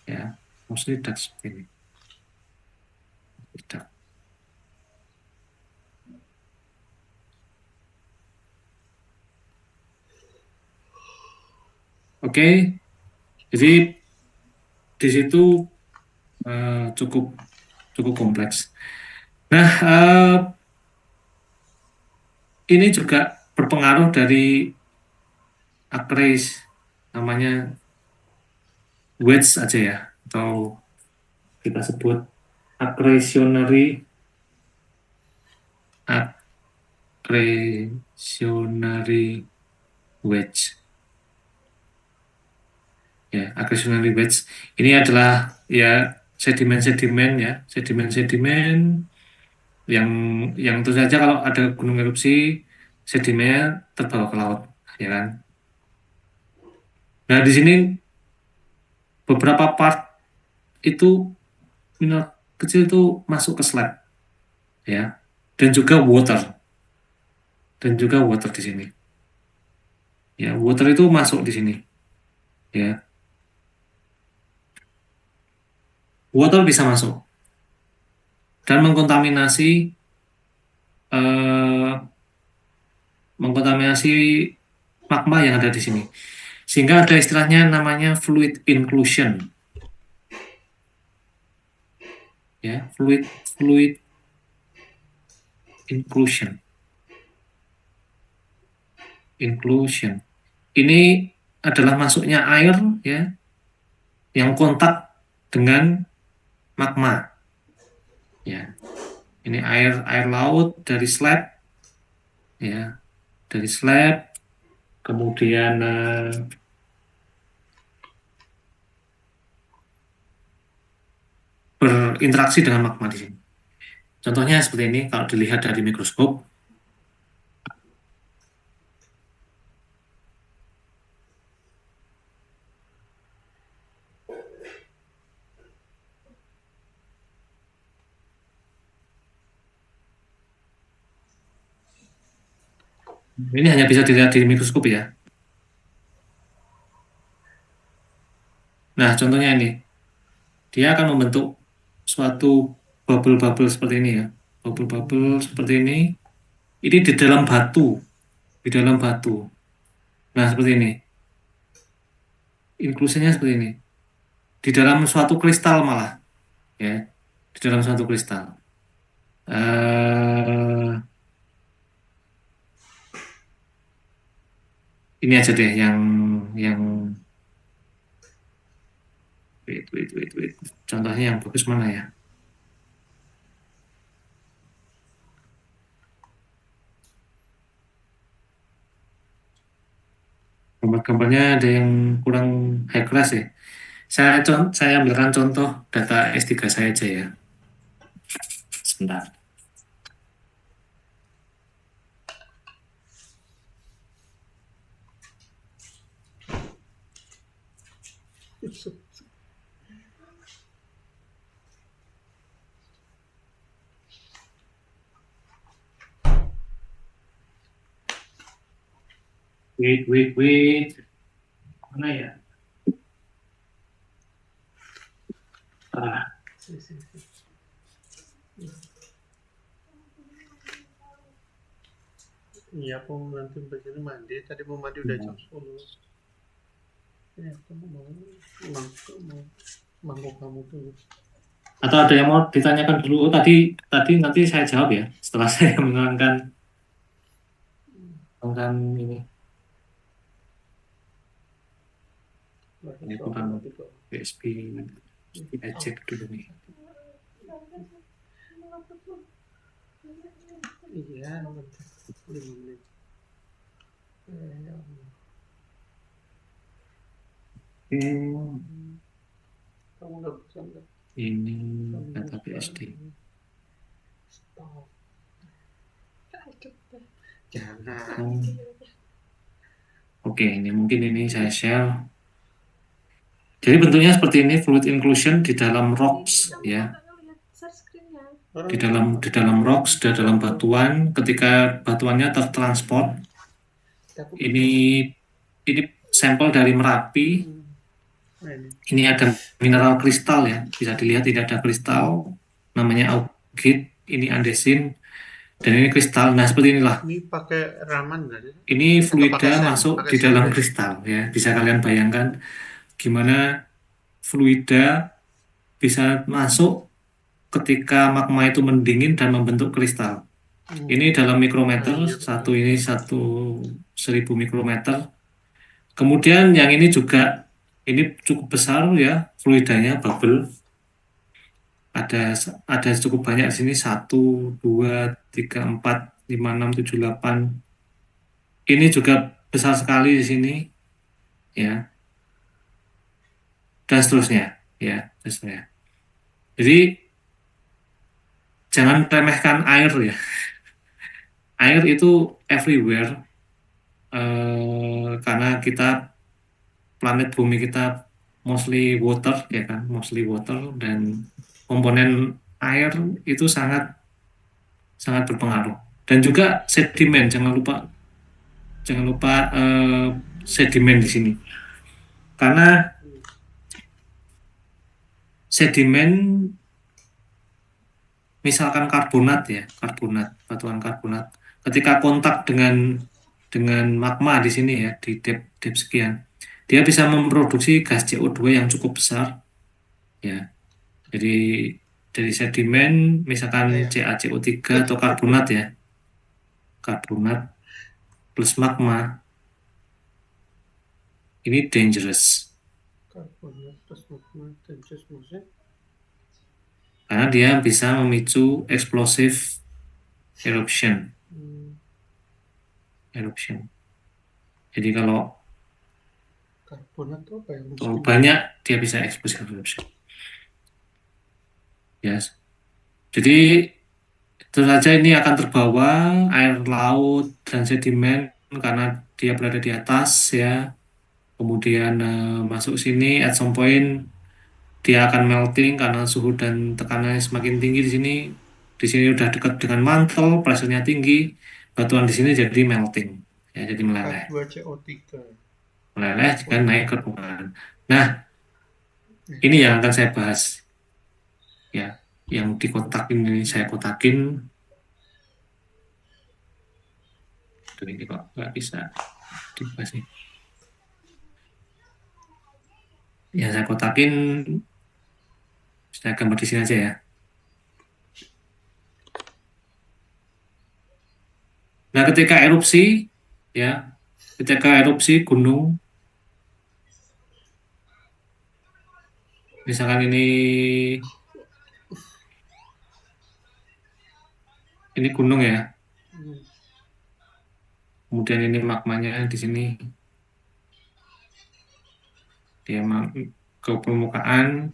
Ya, mostly dark seperti ini. Dark. Oke, jadi di situ cukup kompleks. Nah, ini juga berpengaruh dari akres, namanya wedge aja ya, atau kita sebut accretionary wedge. Ya, accretionary wedge ini adalah ya sedimen-sedimen yang tentu saja kalau ada gunung erupsi sedimennya terbawa ke laut, ya kan. Nah, di sini beberapa part itu mineral kecil itu masuk ke slab, ya, dan juga water di sini. Ya, water itu masuk di sini, ya. Water bisa masuk dan mengkontaminasi magma yang ada di sini, sehingga ada istilahnya namanya fluid inclusion. Ya, fluid inclusion. Ini adalah masuknya air ya yang kontak dengan magma. Ya. Ini air laut dari slab ya. Dari slab kemudian berinteraksi dengan magma di sini. Contohnya seperti ini kalau dilihat dari mikroskop. Ini hanya bisa dilihat di mikroskop ya. Nah, contohnya ini. Dia akan membentuk suatu bubble-bubble seperti ini ya. Bubble-bubble seperti ini. Ini di dalam batu. Nah, seperti ini. Inklusinya seperti ini. Di dalam suatu kristal malah. Ya. Di dalam suatu kristal. Ini aja deh yang wait. Contohnya yang bagus mana ya? Gambar-gambarnya ada yang kurang high class ya. Saya ambilkan contoh data S3 saya aja ya. Sebentar. Wait. Mana ya? Iya, aku nanti begini mandi. Tadi mau mandi udah jam 10. Ya, aku mau mangkuk kamu dulu. Atau ada yang mau ditanyakan dulu? Oh, tadi nanti saya jawab ya setelah saya menerangkan ini. Ini bukan PSP, kita cek dulu nih. Iya, bentar. 5 menit. Ya Allah. Kamu nggak bisa nggak? Ini data PSD. Stop. Jangan. Oke, ini mungkin ini saya share. Jadi bentuknya seperti ini, fluid inclusion di dalam rocks ya. Di dalam rocks, di dalam batuan, ketika batuannya tertransport. Ini sampel dari Merapi. Ini ada mineral kristal ya, bisa dilihat tidak ada kristal, namanya augite, ini andesin, dan ini kristal. Nah seperti inilah. Ini pakai raman nggak sih? Ini fluida pakai masuk pakai di dalam sand ya? kristal ya. Bisa kalian bayangkan gimana fluida bisa masuk ketika magma itu mendingin dan membentuk kristal. Ini dalam mikrometer, ini 1000 mikrometer. Kemudian yang ini juga, ini cukup besar ya, fluidanya bubble. Ada cukup banyak di sini, 1, 2, 3, 4, 5, 6, 7, 8. Ini juga besar sekali di sini, ya. Dan seterusnya, ya, seterusnya. Jadi jangan remehkan air ya. Air itu everywhere, karena planet bumi kita mostly water ya kan, mostly water, dan komponen air itu sangat berpengaruh. Dan juga sedimen, jangan lupa sedimen di sini, karena sedimen misalkan karbonat ya, batuan karbonat, ketika kontak dengan magma di sini ya, di depth sekian, dia bisa memproduksi gas CO2 yang cukup besar ya. Jadi dari sedimen misalkan CaCO3 atau karbonat ya, karbonat plus magma ini dangerous Karbonat plus magma dangerous maksudnya? karena dia bisa memicu explosive eruption. Jadi kalau Karbonat itu apa yang terlalu banyak dia bisa explosive eruption. Yes. Jadi tentu saja ini akan terbawa air laut dan sedimen karena dia berada di atas ya. Kemudian masuk sini, at some point dia akan melting karena suhu dan tekanannya semakin tinggi di sini. Di sini udah dekat dengan mantel, pressure-nya tinggi, batuan di sini jadi melting, ya, jadi meleleh. H2CO3. Meleleh jika naik ke permukaan. Nah, ini yang akan saya bahas. Ya, yang di kotak ini saya kotakin. Tuh, ini kok nggak bisa dibahas nih. Yang saya kotakin, saya gambar di sini aja ya. Nah, ketika erupsi gunung, misalkan ini gunung ya, kemudian ini magmanya di sini, dia ke permukaan.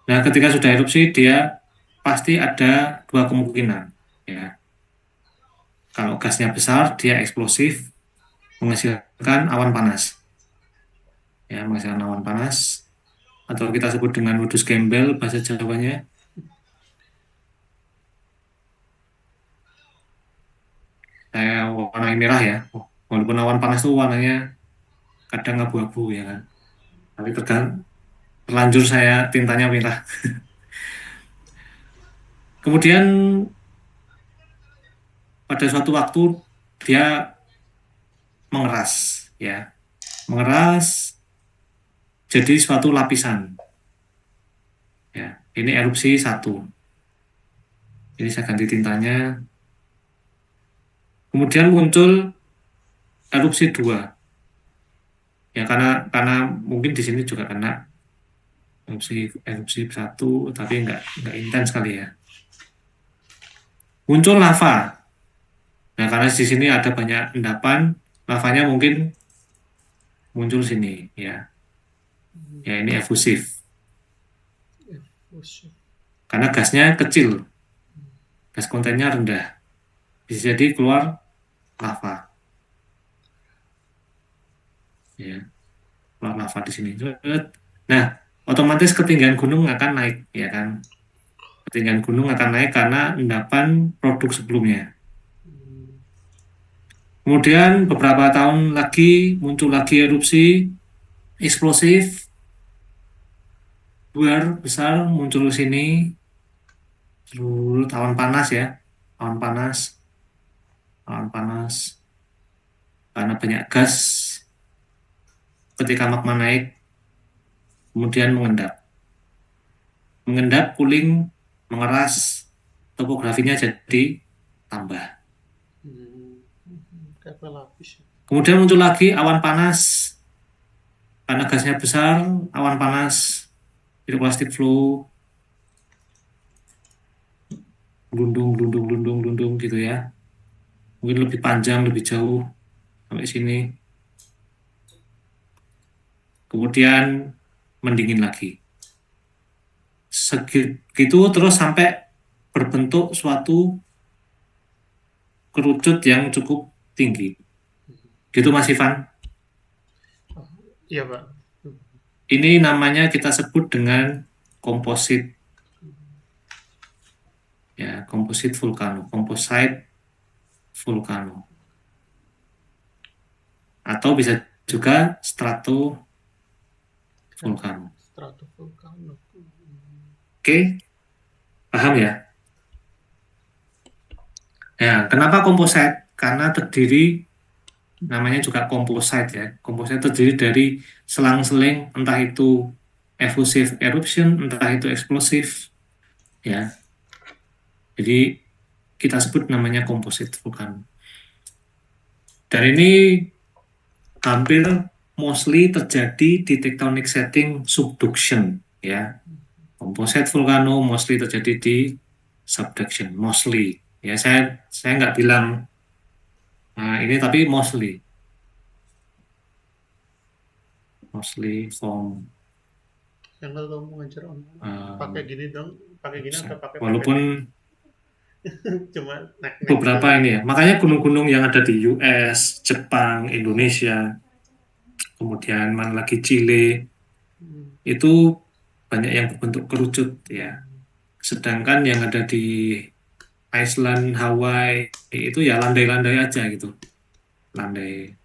Nah, ketika sudah erupsi, dia pasti ada dua kemungkinan ya. Kalau gasnya besar, dia eksplosif, menghasilkan awan panas. Ya, menghasilkan awan panas, atau kita sebut dengan modus gembel bahasa Jawanya. Warna merah ya, walaupun awan panas itu warnanya kadang abu-abu ya kan. Tapi terlanjur saya tintanya merah. Kemudian pada suatu waktu dia mengeras, ya, mengeras jadi suatu lapisan. Ya, ini erupsi 1. Ini saya ganti tintanya. Kemudian muncul erupsi 2. Ya, karena mungkin di sini juga kena erupsi 1, tapi nggak intens kali ya. Muncul lava. Nah, karena di sini ada banyak endapan, lavanya mungkin muncul sini, ya. Ya, ini efusif. Karena gasnya kecil, gas kontennya rendah, bisa jadi keluar lava. Ya, keluar lava di sini. Nah, otomatis ketinggian gunung akan naik, ya kan? Ketinggian gunung akan naik karena endapan produk sebelumnya. Kemudian beberapa tahun lagi muncul lagi erupsi eksplosif, buar besar muncul sini, seluruh awan panas ya, awan panas, karena banyak gas. Ketika magma naik, kemudian mengendap, cooling, mengeras, topografinya jadi tambah. Kayak pelapis. Kemudian muncul lagi awan panas, karena gasnya besar, awan panas, pyroclastic flow, gelundung gitu ya. Mungkin lebih panjang, lebih jauh sampai sini. Kemudian mendingin lagi. Segitu terus sampai berbentuk suatu kerucut yang cukup tinggi. Gitu Mas Ivan. Iya, Pak. Ini namanya kita sebut dengan komposit. Ya, komposit vulkano, composite vulkano. Atau bisa juga stratovolcano. Stratovolcano. Oke, paham ya? Ya, kenapa komposit? Karena terdiri, namanya juga komposit ya. Komposit terdiri dari selang-seling, entah itu effusive eruption, entah itu explosive, ya. Jadi kita sebut namanya komposit vulkan. Dan ini hampir mostly terjadi di tectonic setting subduction, ya. Komposit vulkano mostly terjadi di subduction, mostly. Ya, saya nggak bilang ini, tapi mostly from Yang kalau mau ngajar pakai gini dong, pakai gini atau pakai walaupun cuma beberapa ini ya. Makanya gunung-gunung yang ada di US, Jepang, Indonesia, kemudian mana lagi Chile, itu banyak yang berbentuk kerucut ya. Sedangkan yang ada di Iceland, Hawaii itu ya landai-landai aja gitu. Landai.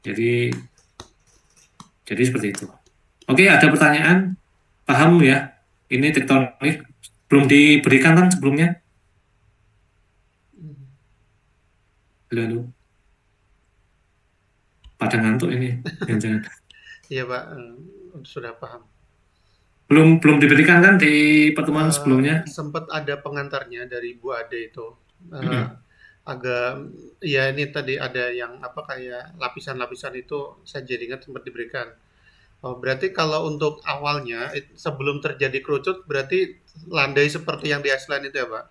Jadi seperti itu. Oke, ada pertanyaan? Paham ya? Ini tektonik belum diberikan kan sebelumnya? Halo. Pada ngantuk ini, jangan-jangan. Iya, Pak, sudah paham. Belum diberikan kan di pertemuan sebelumnya? Sempat ada pengantarnya dari Bu Ade itu. Agak, ya ini tadi ada yang apa kayak lapisan-lapisan itu saya jadi ingat sempat diberikan. Oh, berarti kalau untuk awalnya sebelum terjadi kerucut berarti landai seperti yang di Iceland itu ya, Pak?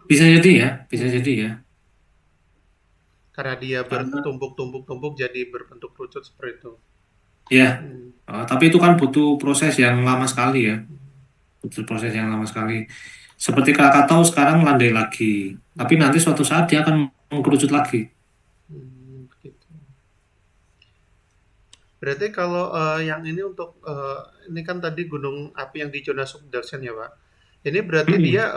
Bisa jadi ya. Karena dia bertumpuk-tumpuk jadi berbentuk kerucut seperti itu. Ya, tapi itu kan butuh proses yang lama sekali ya. Seperti Krakatau sekarang landai lagi, tapi nanti suatu saat dia akan mengkerucut lagi. Gitu. Berarti kalau yang ini untuk ini kan tadi gunung api yang di zona subduction ya, Pak. Ini berarti dia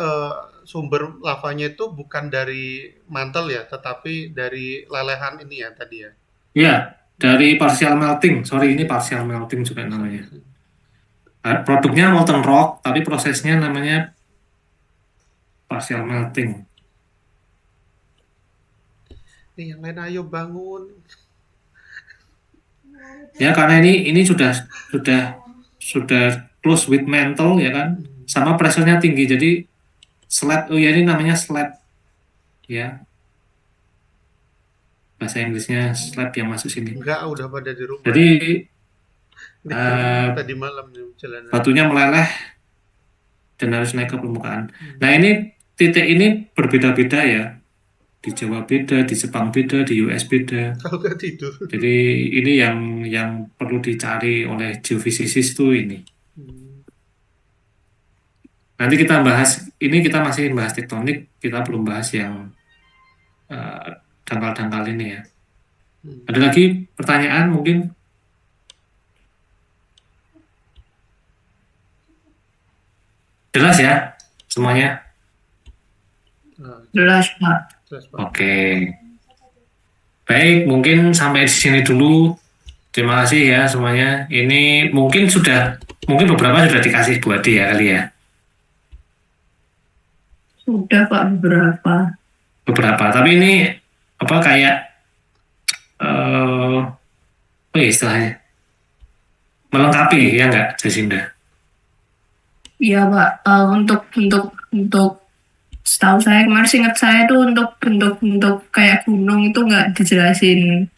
sumber lavanya itu bukan dari mantel ya, tetapi dari lelehan ini ya tadi ya. Iya, Dari partial melting, sorry ini partial melting juga namanya. Produknya molten rock, tapi prosesnya namanya partial melting. Yang lain ayo bangun. Ya karena ini sudah close with mantle ya kan, sama pressure-nya tinggi, jadi slab, oh ya ini namanya slab ya, bahasa Inggrisnya slab yang masuk sini. Enggak, udah pada di rumah. Jadi tadi malam nih jalanan. batunya meleleh dan harus naik ke permukaan. Nah ini titik ini berbeda-beda ya, di Jawa beda, di Jepang beda, di US beda. Kalau nggak tidur. Jadi ini yang perlu dicari oleh geofisikalis itu ini. Nanti kita bahas, ini kita masih bahas tektonik, kita belum bahas yang dangkal-dangkal ini ya. Ada lagi pertanyaan mungkin? Jelas ya semuanya? Jelas, Pak. Oke. Baik, mungkin sampai di sini dulu. Terima kasih ya semuanya. Ini mungkin beberapa sudah dikasih buat dia kali ya. Sudah, Pak, beberapa. Tapi ini apa kayak apa ya istilahnya? Melengkapi ya enggak, Jacinda? Iya, Pak. Untuk setahu saya kemarin seingat saya tuh untuk kayak gunung itu nggak dijelasin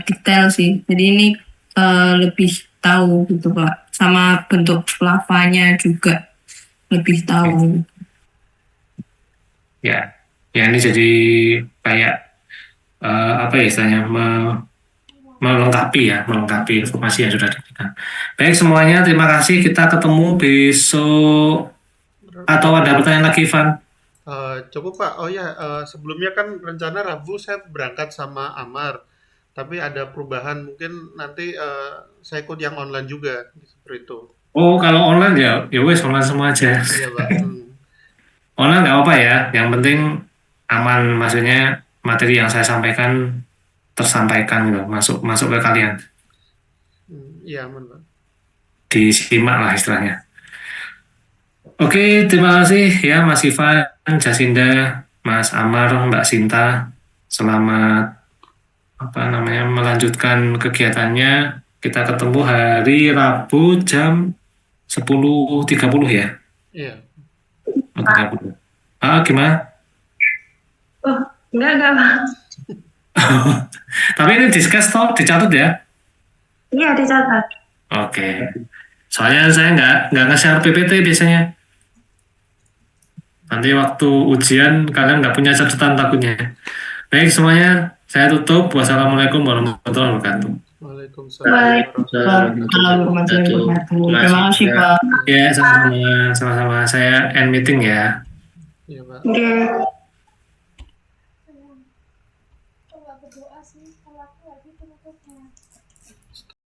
detail sih. Jadi ini lebih tahu gitu, Pak. Sama bentuk lavanya juga lebih tahu. Ya ini jadi kayak apa ya istilahnya melengkapi informasi yang sudah diberikan. Baik semuanya, terima kasih. Kita ketemu besok. Atau ada pertanyaan lagi, Van? Coba Pak, oh ya sebelumnya kan rencana Rabu saya berangkat sama Amar, tapi ada perubahan mungkin nanti saya ikut yang online juga seperti itu. Oh kalau online ya wes online semua aja. Iya Pak. Online nggak apa ya, yang penting aman, maksudnya materi yang saya sampaikan tersampaikan gitu, masuk ke kalian. Iya aman Pak. Disimak lah istilahnya. Oke, terima kasih ya Mas Ivan, Jacinda, Mas Amar, Mbak Sinta. Selamat melanjutkan kegiatannya. Kita ketemu hari Rabu jam 10.30 ya. Iya. 30. Gimana? Oh, enggak Pak. Tapi ini discuss toh, dicatat ya? Iya, dicatat. Oke. Soalnya saya nggak nge-share PPT biasanya. Nanti waktu ujian kalian nggak punya catatan takutnya. Baik semuanya, saya tutup. Wassalamualaikum warahmatullahi wabarakatuh. Waalaikumsalam. Terima kasih, Pak. Ya, sama-sama. Saya end meeting ya. Iya Pak. Oke.